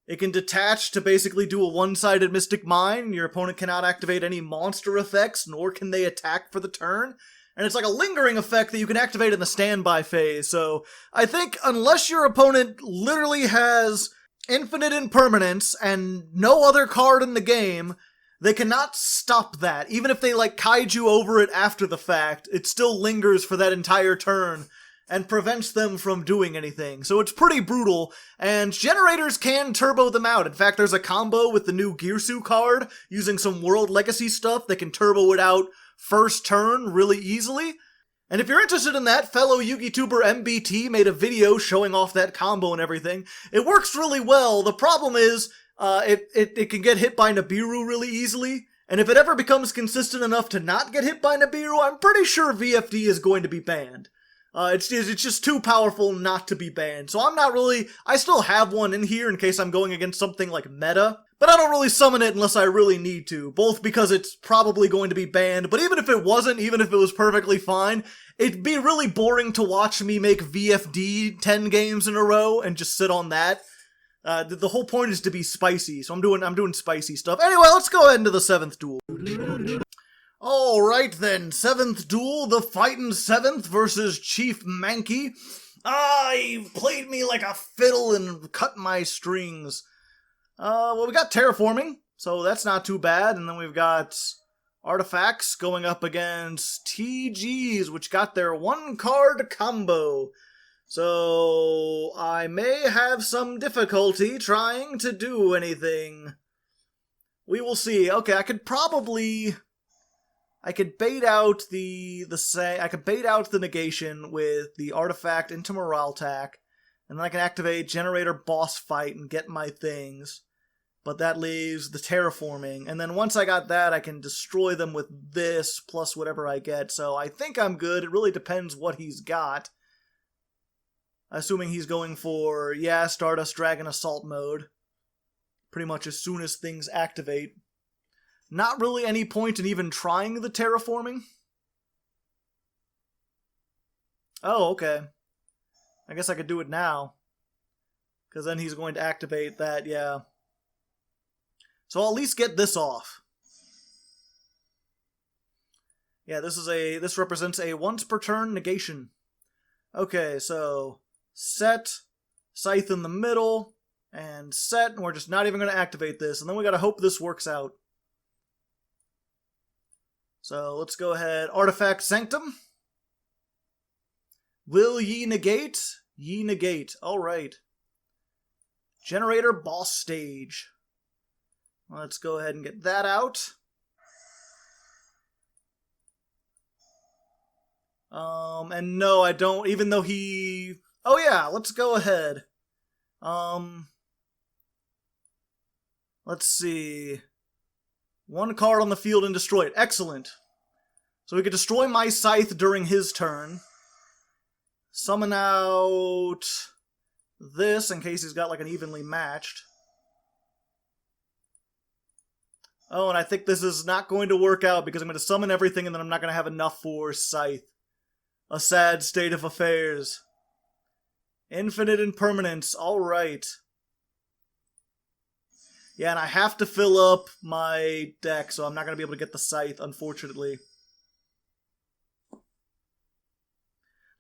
It can detach to basically do a one-sided Mystic Mine. Your opponent cannot activate any monster effects, nor can they attack for the turn. And it's like a lingering effect that you can activate in the standby phase. So I think unless your opponent literally has infinite impermanence and no other card in the game, they cannot stop that. Even if they like kaiju over it after the fact, it still lingers for that entire turn and prevents them from doing anything. So it's pretty brutal, and generators can turbo them out. In fact, there's a combo with the new Girsu card using some World Legacy stuff that can turbo it out first turn really easily. And if you're interested in that, fellow Yugi tuber MBT made a video showing off that combo and everything. It works really well. The problem is, it can get hit by Nibiru really easily, and if it ever becomes consistent enough to not get hit by Nibiru, I'm pretty sure VFD is going to be banned. It's just too powerful not to be banned. So I'm not really... I still have one in here in case I'm going against something like meta, but I don't really summon it unless I really need to, both because it's probably going to be banned, but even if it wasn't, even if it was perfectly fine, it'd be really boring to watch me make VFD 10 games in a row and just sit on that. The whole point is to be spicy, so I'm doing spicy stuff. Anyway, let's go ahead into the 7th duel. Alright then, 7th duel, the fightin' 7th versus Chief Mankey. He played me like a fiddle and cut my strings. Well, we got Terraforming, So that's not too bad. And then we've got artifacts going up against TGs, which got their 1-card combo. So I may have some difficulty trying to do anything. We will see. Okay, I could bait out I could bait out the negation with the artifact into morale attack, and then I can activate generator boss fight and get my things. But that leaves the terraforming, and then once I got that, I can destroy them with this plus whatever I get. So I think I'm good. It really depends what he's got. Assuming he's going for, yeah, Stardust Dragon Assault mode. Pretty much as soon as things activate. Not really any point in even trying the terraforming. Oh, okay. I guess I could do it now. Because then he's going to activate that, yeah. So I'll at least get this off. Yeah, this represents a once per turn negation. Okay, so set, Scythe in the middle, and set, and we're just not even going to activate this, and then we got to hope this works out. So let's go ahead, Artifact Sanctum. Will ye negate? Ye negate. Alright. Generator Boss Stage. Let's go ahead and get that out. And no, I don't, even though he... Oh yeah, let's go ahead. Let's see. 1 card on the field and destroy it. Excellent. So we could destroy my Scythe during his turn. Summon out this in case he's got like an evenly matched. Oh, and I think this is not going to work out because I'm going to summon everything and then I'm not going to have enough for Scythe. A sad state of affairs. Infinite impermanence. Alright. Yeah, and I have to fill up my deck, so I'm not going to be able to get the Scythe, unfortunately.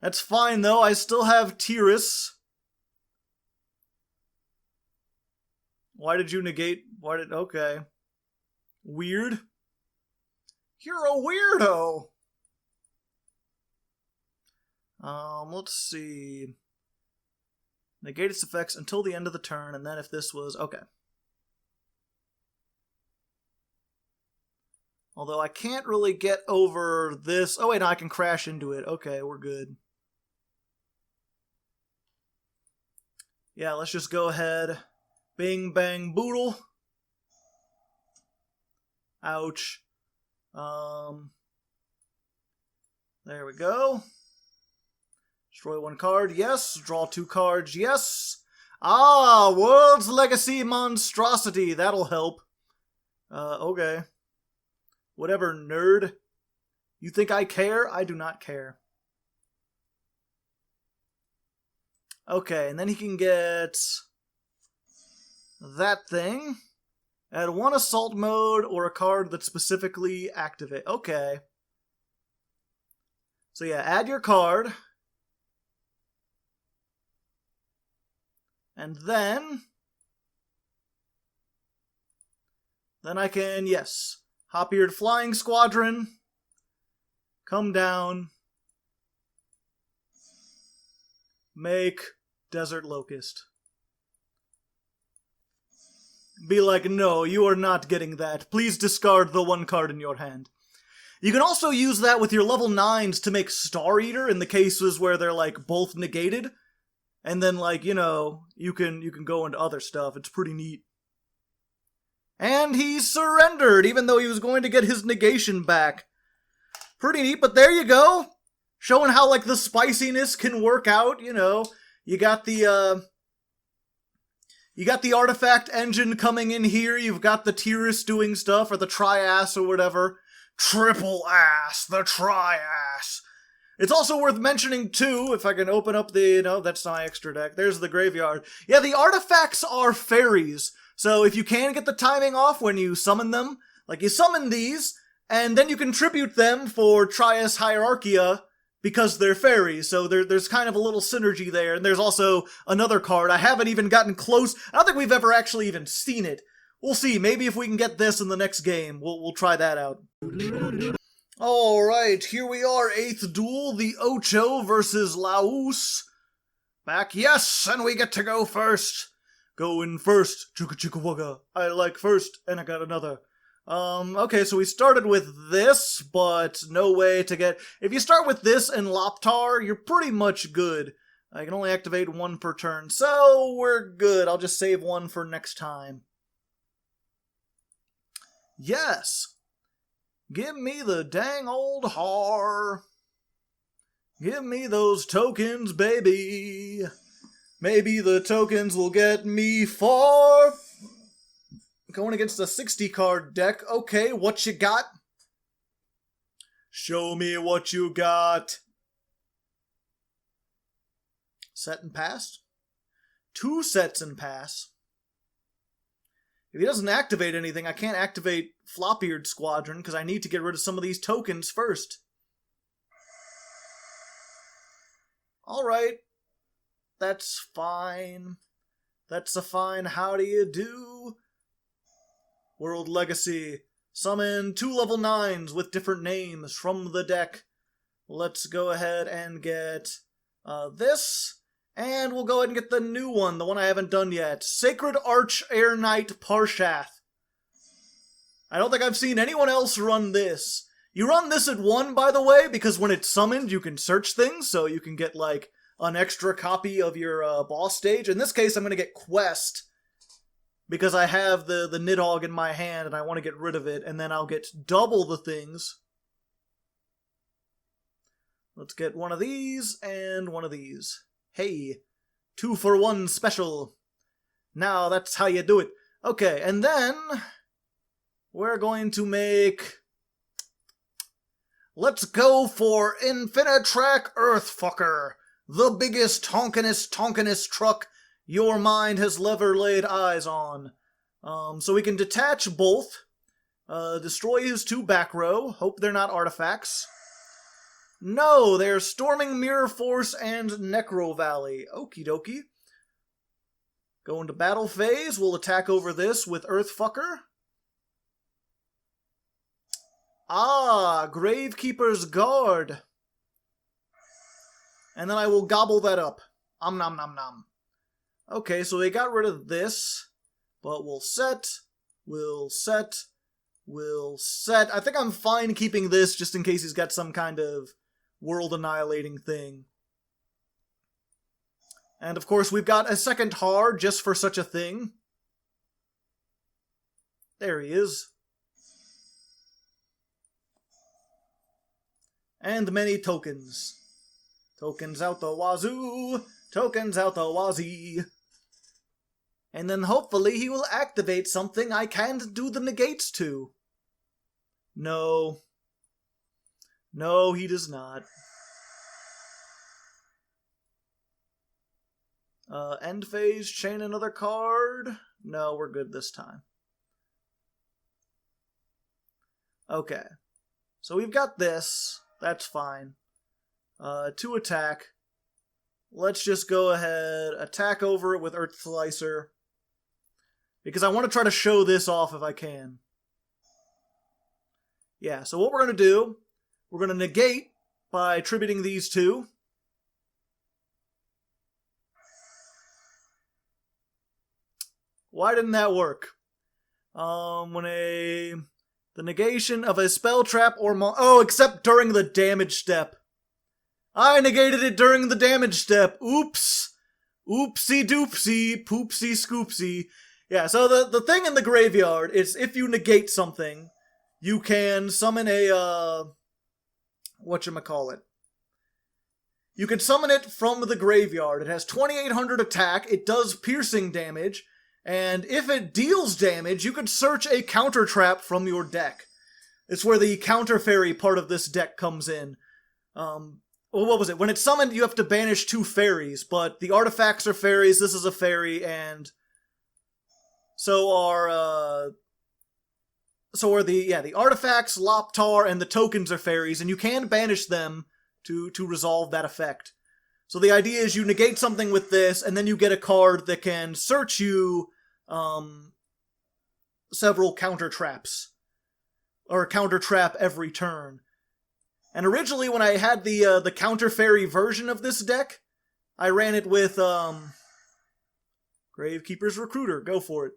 That's fine, though. I still have Tyrus. Why did you negate? Okay. Weird. You're a weirdo! Let's see. Negate its effects until the end of the turn, and then if this was... Okay. Although I can't really get over this... Oh wait, no, I can crash into it. Okay, we're good. Yeah, let's just go ahead. Bing, bang, boodle. Ouch. There we go. Destroy 1 card, yes. Draw 2 cards, yes. Ah, World's Legacy Monstrosity. That'll help. Okay. Whatever, nerd. You think I care? I do not care. Okay, and then he can get that thing. Add 1 assault mode or a card that specifically activate. Okay. So yeah, add your card. And then I can, yes, Hop-eared Flying Squadron, come down, make Desert Locust. Be like, no, you are not getting that. Please discard the 1 card in your hand. You can also use that with your level 9s to make Star Eater in the cases where they're like both negated. And then, like, you know, you can go into other stuff. It's pretty neat. And he surrendered, even though he was going to get his negation back. Pretty neat, but there you go. Showing how, like, the spiciness can work out, you know. You got the artifact engine coming in here. You've got the Tyrus doing stuff, or the Tri-Ass or whatever. Triple Ass, the Tri-Ass. It's also worth mentioning, too, if I can open up the... No, that's my extra deck. There's the graveyard. Yeah, the artifacts are fairies. So if you can get the timing off when you summon them, like you summon these, and then you can tribute them for Trias Hierarchia because they're fairies. So there's kind of a little synergy there. And there's also another card. I haven't even gotten close. I don't think we've ever actually even seen it. we'll see. Maybe if we can get this in the next game, we'll try that out. Alright, here we are, 8th duel, the Ocho versus Laos Mac. Yes, and we get to go first. Going first, chugga chugga wugga. I like first, and I got another. Okay, so we started with this, but no way to get... If you start with this and Loptar, you're pretty much good. I can only activate 1 per turn, so we're good. I'll just save 1 for next time. Yes! Give me the dang old har. Give me those tokens, baby. Maybe the tokens will get me far. Going against a 60-card deck. Okay, what you got? Show me what you got. Set and pass? 2 sets and pass. If he doesn't activate anything, I can't activate Flop-Eared Squadron because I need to get rid of some of these tokens first. Alright. That's fine. That's a fine how do you do. World Legacy. Summon 2 level 9s with different names from the deck. Let's go ahead and get this. And we'll go ahead and get the new one, the one I haven't done yet. Sacred Arch Air Knight Parshath. I don't think I've seen anyone else run this. You run this at 1, by the way, because when it's summoned, you can search things, so you can get, like, an extra copy of your boss stage. In this case, I'm going to get Quest, because I have the Nidhogg in my hand, and I want to get rid of it, and then I'll get double the things. Let's get one of these, and one of these. Hey, 2 for 1 special. Now that's how you do it. Okay, and then we're going to make... Let's go for Infinitrack Earthfucker, the biggest honkinest truck your mind has ever laid eyes on. So we can detach both, destroy his 2 back row, hope they're not artifacts. No, they're Storming Mirror Force and Necro Valley. Okie dokie. Go into battle phase. We'll attack over this with Earthfucker. Ah, Gravekeeper's Guard. And then I will gobble that up. Om nom nom nom. Okay, so they got rid of this. But we'll set. I think I'm fine keeping this just in case he's got some kind of world-annihilating thing. And of course, we've got a second har just for such a thing. There he is. And many tokens. Tokens out the wazoo. Tokens out the wazee. And then hopefully he will activate something I can't do the negates to. No. No, he does not. End phase, chain another card. No, we're good this time. Okay. So we've got this. That's fine. 2 attack. Let's just go ahead, attack over it with Earth Slicer. Because I want to try to show this off if I can. Yeah, so what we're going to do, we're going to negate by attributing these 2. Why didn't that work? The negation of a spell trap or except during the damage step. I negated it during the damage step. Oops. Oopsie doopsie, poopsie scoopsie. Yeah, so the thing in the graveyard is if you negate something, you can summon a, whatchamacallit. You can summon it from the graveyard. It has 2800 attack, it does piercing damage, and if it deals damage, you can search a counter trap from your deck. It's where the counter fairy part of this deck comes in. What was it? When it's summoned, you have to banish 2 fairies, but the artifacts are fairies, this is a fairy, and so are the artifacts, Loptar, and the tokens are fairies, and you can banish them to resolve that effect. So the idea is you negate something with this, and then you get a card that can search you, several counter traps. Or counter trap every turn. And originally when I had the counter fairy version of this deck, I ran it with Gravekeeper's Recruiter. Go for it.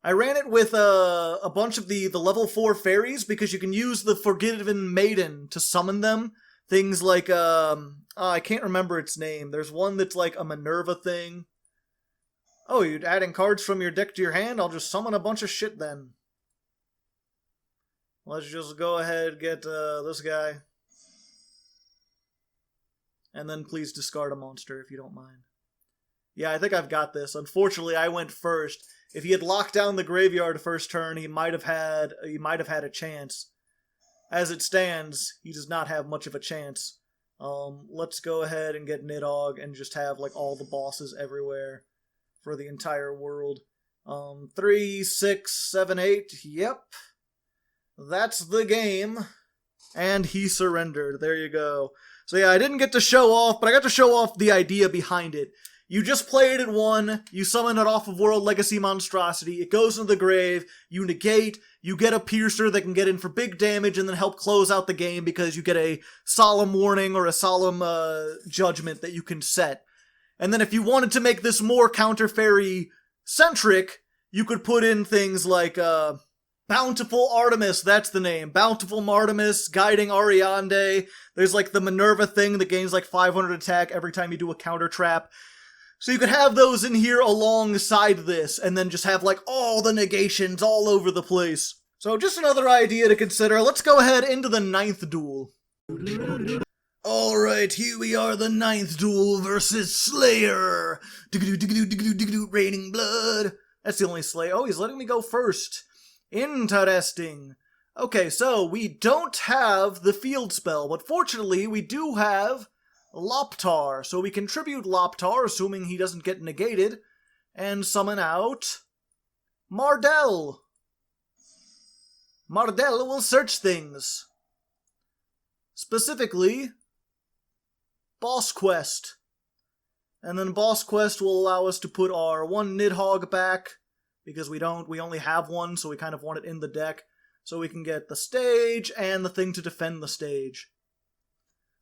I ran it with a bunch of the level 4 fairies because you can use the Forgiven Maiden to summon them. Things like, I can't remember its name. There's one that's like a Minerva thing. Oh, you're adding cards from your deck to your hand? I'll just summon a bunch of shit then. Let's just go ahead and get this guy. And then please discard a monster if you don't mind. Yeah, I think I've got this. Unfortunately, I went first. If he had locked down the graveyard first turn, he might have had a chance. As it stands, he does not have much of a chance. Let's go ahead and get Nidhogg and just have like all the bosses everywhere for the entire world. 3, 6, 7, 8. Yep. That's the game. And he surrendered. There you go. So yeah, I didn't get to show off, but I got to show off the idea behind it. You just play it at 1, you summon it off of World Legacy Monstrosity, it goes into the grave, you negate, you get a Piercer that can get in for big damage and then help close out the game because you get a Solemn Warning or a Solemn Judgment that you can set. And then if you wanted to make this more Counter Fairy centric, you could put in things like Bountiful Artemis, that's the name. Bountiful Artemis, Guiding Ariande. There's like the Minerva thing that gains like 500 attack every time you do a counter trap. So you could have those in here alongside this, and then just have like all the negations all over the place. So just another idea to consider. Let's go ahead into the 9th duel. Alright, here we are, the 9th duel versus Slayer. Raining blood. That's the only Slayer. Oh, he's letting me go first. Interesting. Okay, so we don't have the field spell, but fortunately we do have Loptar, so we can tribute Loptar, assuming he doesn't get negated, and summon out Mardell. Mardell will search things. Specifically, Boss Quest. And then Boss Quest will allow us to put our one Nidhogg back, because we only have one, so we kind of want it in the deck, so we can get the stage and the thing to defend the stage.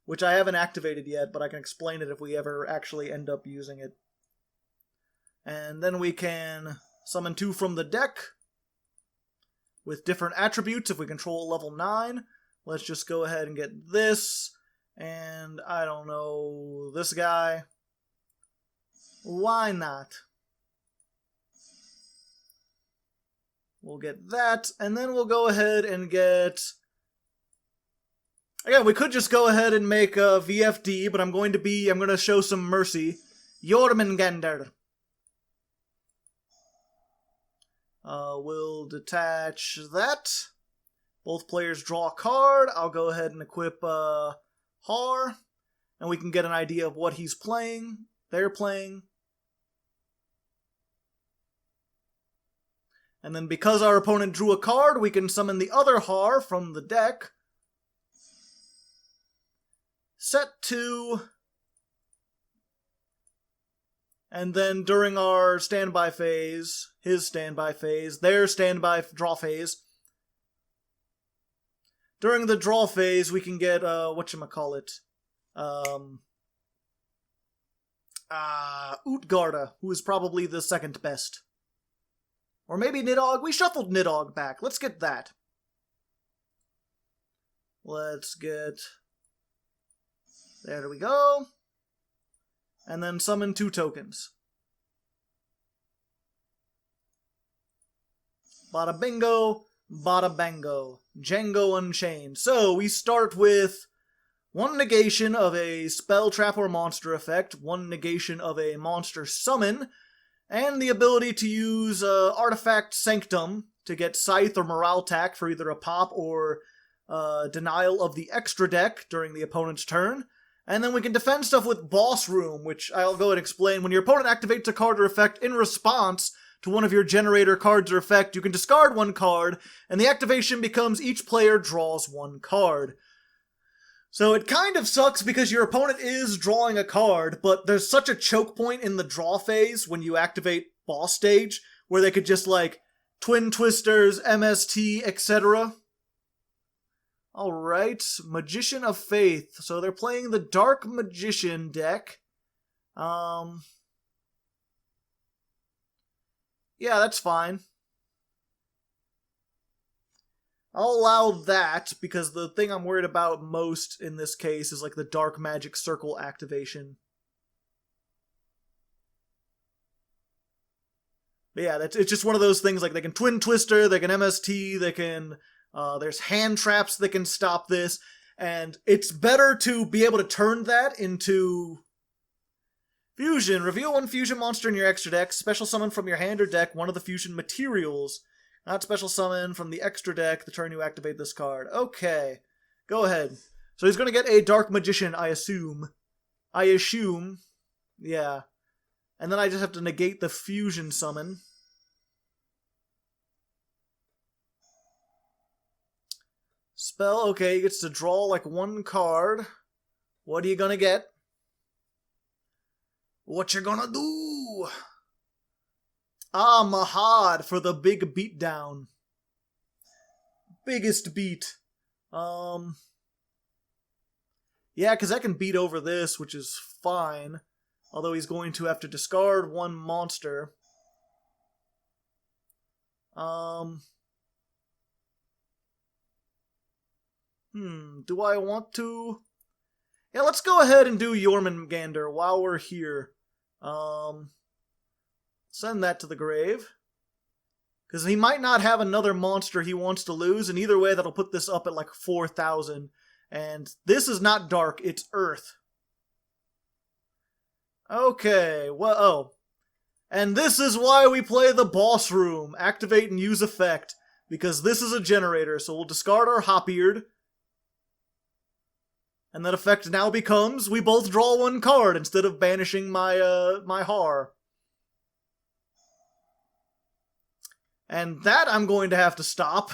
Which I haven't activated yet, but I can explain it if we ever actually end up using it. And then we can summon 2 from the deck with different attributes if we control level 9. Let's just go ahead and get this, and I don't know, this guy. Why not? We'll get that, and then we'll go ahead and get... Again, we could just go ahead and make a VFD, but I'm going to show some mercy. Jormungandr. We'll detach that. Both players draw a card. I'll go ahead and equip Har, and we can get an idea of what he's playing. They're playing. And then because our opponent drew a card, we can summon the other Har from the deck. Set 2, and then during our standby phase, his standby phase, their standby draw phase, during the draw phase we can get, whatchamacallit, Utgarda, who is probably the second best. Or maybe Nidhogg. We shuffled Nidhogg back. Let's get that. Let's get... There we go. And then summon 2 tokens. Bada bingo, bada bango. Django Unchained. So we start with 1 negation of a spell, trap, or monster effect, 1 negation of a monster summon, and the ability to use Artifact Sanctum to get Scythe or Morale Tack for either a pop or denial of the extra deck during the opponent's turn. And then we can defend stuff with Boss Room, which I'll go and explain. When your opponent activates a card or effect in response to one of your generator cards or effect, you can discard 1 card, and the activation becomes each player draws 1 card. So it kind of sucks because your opponent is drawing a card, but there's such a choke point in the draw phase when you activate Boss Stage, where they could just, like, Twin Twisters, MST, etc. Alright, Magician of Faith. So they're playing the Dark Magician deck. Yeah, that's fine. I'll allow that, because the thing I'm worried about most in this case is like the Dark Magic Circle activation. But yeah, it's just one of those things, like they can Twin Twister, they can MST, they can... there's hand traps that can stop this, and it's better to be able to turn that into... Fusion. Reveal one fusion monster in your extra deck. Special summon from your hand or deck one of the fusion materials. Not special summon from the extra deck the turn you activate this card. Okay. Go ahead. So he's going to get a Dark Magician, I assume. Yeah. And then I just have to negate the fusion summon. Spell, okay, he gets to draw like one card. What are you going to get? What you gonna do? Ah, Mahad for the big beatdown. Biggest beat. Yeah, because I can beat over this, which is fine. Although he's going to have to discard one monster. Do I want to? Yeah, let's go ahead and do Jormungandr while we're here. Send that to the grave. Because he might not have another monster he wants to lose, and either way that'll put this up at like 4,000. And this is not dark, it's earth. Okay, well, oh. And this is why we play the boss room. Activate and use effect. Because this is a generator, so we'll discard our Hop-Eared. And that effect now becomes, we both draw one card instead of banishing my, my Har. And that I'm going to have to stop.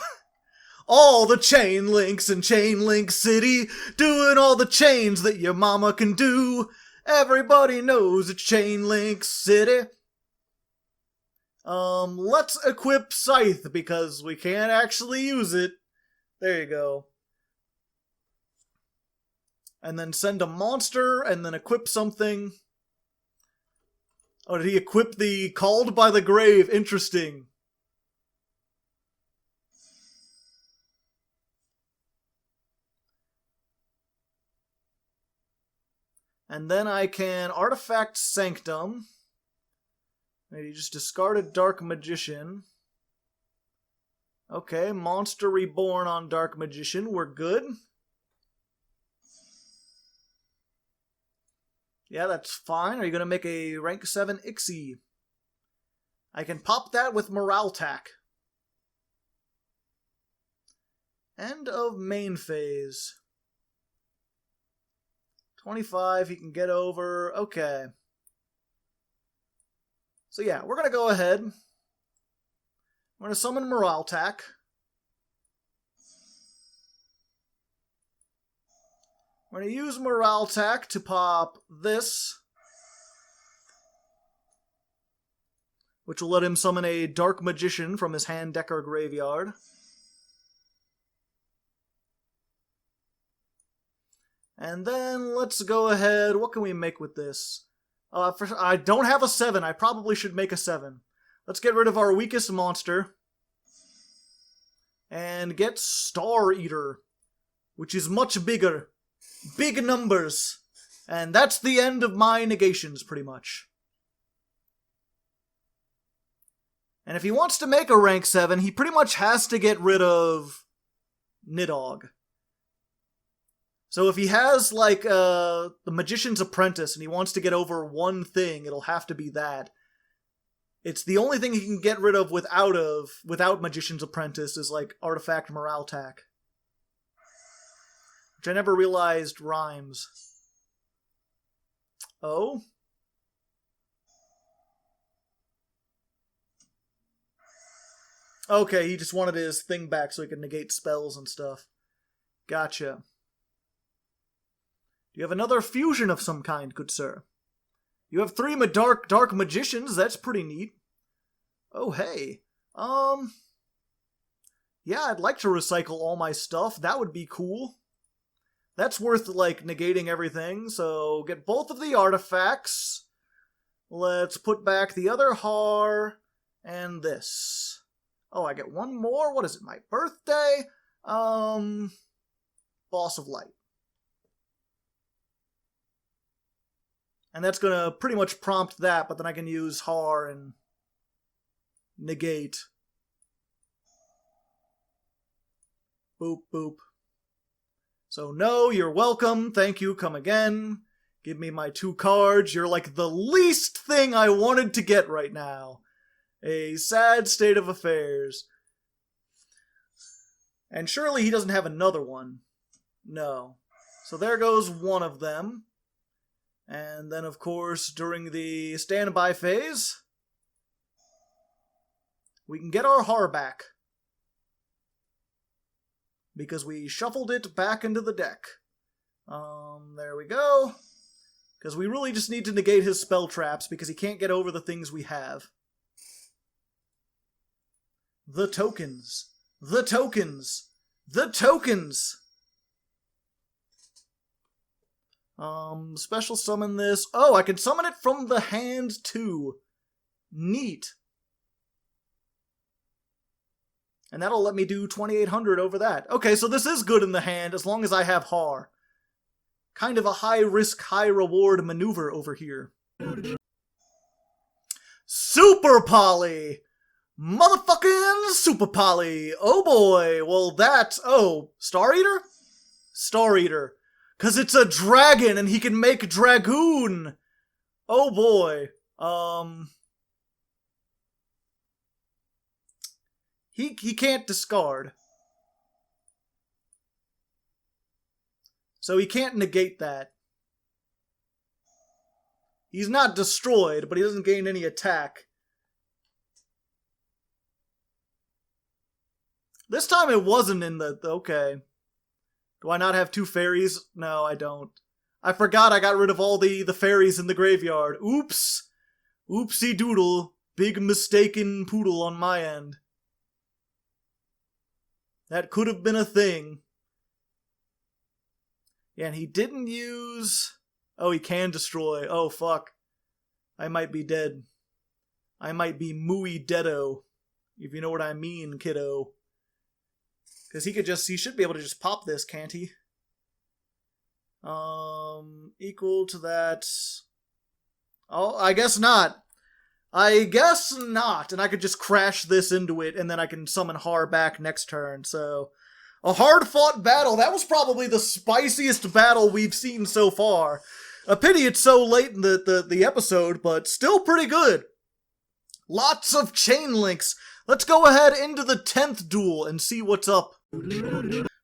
All the chain links in Chain Link City, doing all the chains that your mama can do. Everybody knows it's Chain Link City. Let's equip Scythe, because we can't actually use it. There you go. And then send a monster, and then equip something. Oh, did he equip the Called by the Grave? Interesting. And then I can Artifact Sanctum. Maybe just discarded Dark Magician. Okay, Monster Reborn on Dark Magician. We're good. Yeah, that's fine. Are you going to make a rank 7 Ixie? I can pop that with Morale Tack. End of main phase. 25, he can get over. Okay. So yeah, we're going to go ahead. I'm going to summon Morale Tack. We're going to use Morale Tack to pop this, which will let him summon a Dark Magician from his hand, deck, or graveyard. And then let's go ahead. What can we make with this? I don't have a 7. I probably should make a 7. Let's get rid of our weakest monster. And get Star Eater, which is much bigger. Big numbers. And that's the end of my negations, pretty much. And if he wants to make a rank 7, he pretty much has to get rid of Nidhogg. So if he has, like, the Magician's Apprentice and he wants to get over one thing, it'll have to be that. It's the only thing he can get rid of without Magician's Apprentice is, like, Artifact Morale Tack. Which I never realized rhymes. Oh? Okay, he just wanted his thing back so he could negate spells and stuff. Gotcha. You have another fusion of some kind, good sir. You have 3 dark magicians, that's pretty neat. Oh, hey. Yeah, I'd like to recycle all my stuff. That would be cool. That's worth, like, negating everything. So, get both of the artifacts. Let's put back the other Har and this. Oh, I get one more? What is it, my birthday? Boss of Light. And that's gonna pretty much prompt that, but then I can use Har and negate. Boop, boop. So, no, you're welcome. Thank you. Come again. Give me my 2 cards. You're like the least thing I wanted to get right now. A sad state of affairs. And surely he doesn't have another one. No. So there goes one of them. And then, of course, during the standby phase, we can get our Har back. Because we shuffled it back into the deck. There we go. Because we really just need to negate his spell traps because he can't get over the things we have. The tokens. The tokens. The tokens! Special summon this. Oh, I can summon it from the hand too. Neat. And that'll let me do 2,800 over that. Okay, so this is good in the hand as long as I have Har. Kind of a high-risk, high-reward maneuver over here. Super Poly! Motherfucking Super Poly! Oh boy, well that's... Oh, Star Eater? Star Eater. 'Cause it's a dragon and he can make Dragoon! Oh boy. He can't discard. So he can't negate that. He's not destroyed, but he doesn't gain any attack. This time it wasn't in the... Okay. Do I not have 2 fairies? No, I don't. I forgot I got rid of all the fairies in the graveyard. Oops. Oopsie doodle. Big mistaken poodle on my end. That could have been a thing. Yeah, and he didn't use... Oh, he can destroy. Oh, fuck. I might be dead. I might be mooey deado. If you know what I mean, kiddo. Because he should be able to just pop this, can't he? Equal to that... Oh, I guess not. I guess not. And I could just crash this into it, and then I can summon Har back next turn, so... A hard-fought battle. That was probably the spiciest battle we've seen so far. A pity it's so late in the episode, but still pretty good. Lots of chain links. Let's go ahead into the 10th duel and see what's up.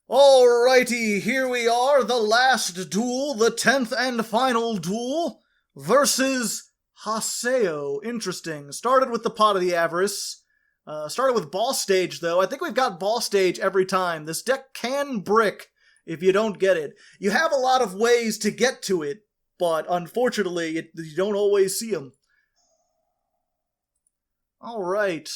Alrighty, here we are, the last duel, the 10th and final duel, versus Haseo. Interesting. Started with the Pot of the Avarice. Started with Boss Stage, though. I think we've got Boss Stage every time. This deck can brick if you don't get it. You have a lot of ways to get to it, but unfortunately, you don't always see them. Alright.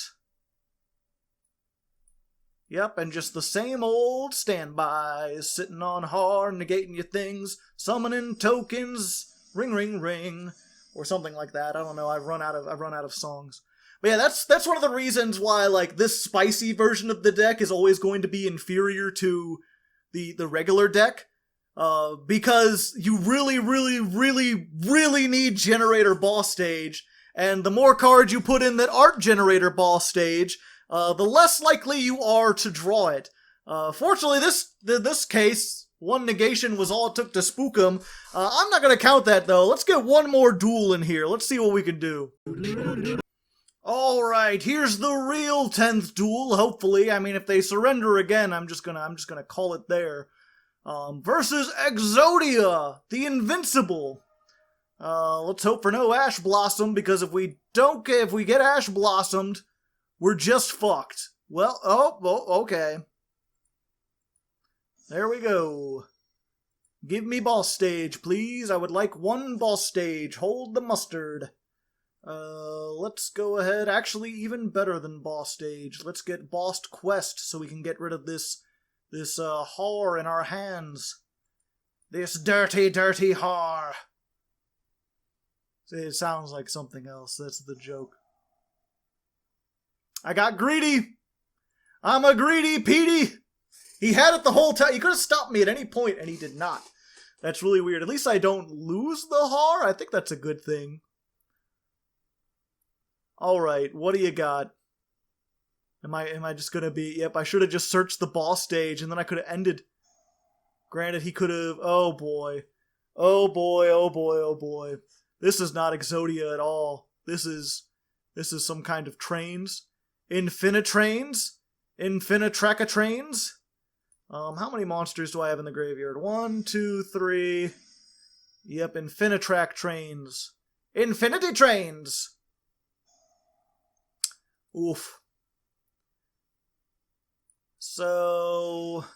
Yep, and just the same old standbys, sitting on Har, negating your things, summoning tokens, ring ring ring, or something like that. I don't know. I've run out of songs. But yeah, that's one of the reasons why, like, this spicy version of the deck is always going to be inferior to the regular deck. Because you really, really, really, really need Generator Boss Stage, and the more cards you put in that aren't Generator Boss Stage, the less likely you are to draw it. Fortunately, this case, 1 negation was all it took to spook him. I'm not gonna count that, though. Let's get one more duel in here. Let's see what we can do. Alright, here's the real 10th duel, hopefully. I mean, if they surrender again, I'm just gonna call it there. Versus Exodia, the Invincible. Let's hope for no Ash Blossom, because if we get Ash Blossomed, we're just fucked. Well, okay. There we go. Give me Boss Stage, please. I would like 1 Boss Stage. Hold the mustard. Let's go ahead. Actually, even better than boss stage. Let's get boss quest so we can get rid of this whore in our hands. This dirty, dirty whore. See, it sounds like something else. That's the joke. I got greedy. I'm a greedy Petey. He had it the whole time. He could have stopped me at any point, and he did not. That's really weird. At least I don't lose the whore. I think that's a good thing. Alright, what do you got? Am I just gonna be... Yep, I should have just searched the boss stage, and then I could have ended. Granted, he could have... Oh boy. Oh boy, oh boy, oh boy. This is not Exodia at all. This is some kind of trains. Infinitrains? Infinitracatrains? How many monsters do I have in the graveyard? 1, 2, 3... Yep, Infinitrack trains. Infinity trains! Oof. So,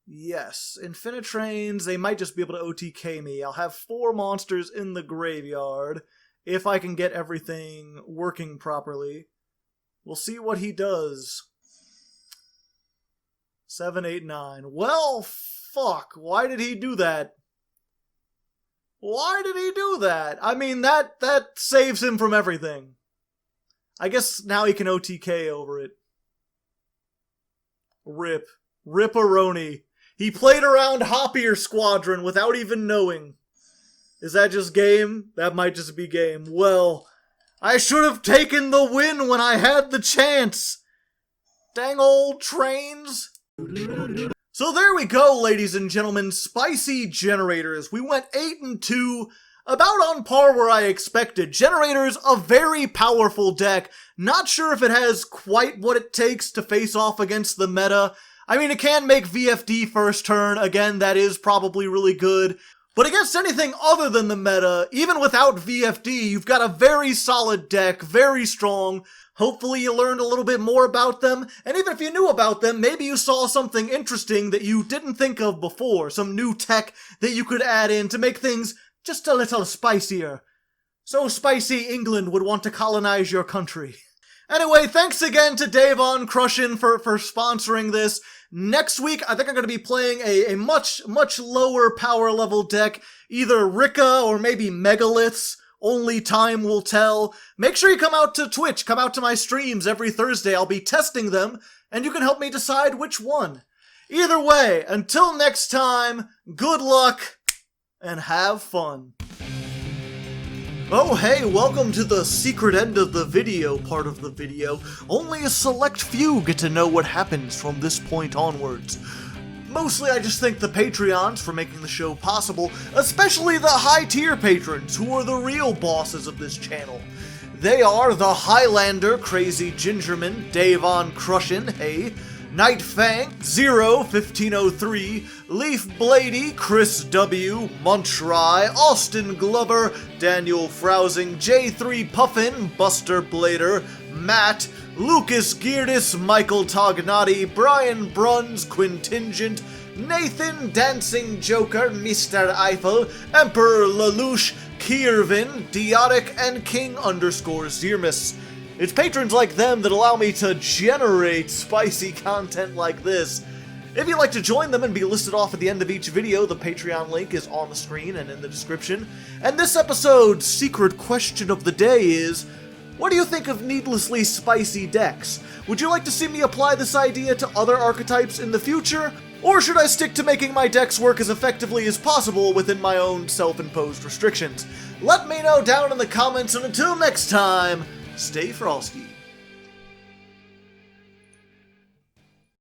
yes, Infinitrains, they might just be able to OTK me. I'll have 4 monsters in the graveyard if I can get everything working properly. We'll see what he does. 7, 8, 9. Well, fuck. Why did he do that? Why did he do that? I mean, that saves him from everything. I guess now he can OTK over it. Rip. Rip-a-roni. He played around Hoppier Squadron without even knowing. Is that just game? That might just be game. Well, I should have taken the win when I had the chance. Dang old trains. So there we go, ladies and gentlemen. Spicy Generators. We went 8 and 2. About on par where I expected. Generator's a very powerful deck. Not sure if it has quite what it takes to face off against the meta. I mean, it can make VFD first turn. Again, that is probably really good. But against anything other than the meta, even without VFD, you've got a very solid deck, very strong. Hopefully you learned a little bit more about them, and even if you knew about them, maybe you saw something interesting that you didn't think of before, some new tech that you could add in to make things just a little spicier. So spicy England would want to colonize your country. Anyway, thanks again to Davon Crushin for sponsoring this. Next week, I think I'm going to be playing a much lower power level deck, either Rika or maybe Megaliths. Only time will tell. Make sure you come out to Twitch, come out to my streams every Thursday. I'll be testing them, and you can help me decide which one. Either way, until next time, good luck, and have fun. Oh hey, welcome to the secret end of the video part of the video. Only a select few get to know what happens from this point onwards. Mostly I just thank the Patreons for making the show possible, especially the high-tier patrons, who are the real bosses of this channel. They are the Highlander, Crazy Gingerman, Davon Crushin, hey, Night Fang, 1503, Leaf Blady, Chris W, Munchry, Austin Glover, Daniel Frowsing, J3 Puffin, Buster Blader, Matt, Lucas Geardis, Michael Tognati, Brian Bruns, Quintingent, Nathan Dancing Joker, Mr. Eiffel, Emperor Lelouch, Kiervin, Diotic, and King_Zirmus. It's patrons like them that allow me to generate spicy content like this. If you'd like to join them and be listed off at the end of each video, the Patreon link is on the screen and in the description. And this episode's secret question of the day is, what do you think of needlessly spicy decks? Would you like to see me apply this idea to other archetypes in the future? Or should I stick to making my decks work as effectively as possible within my own self-imposed restrictions? Let me know down in the comments, and until next time, stay frosty.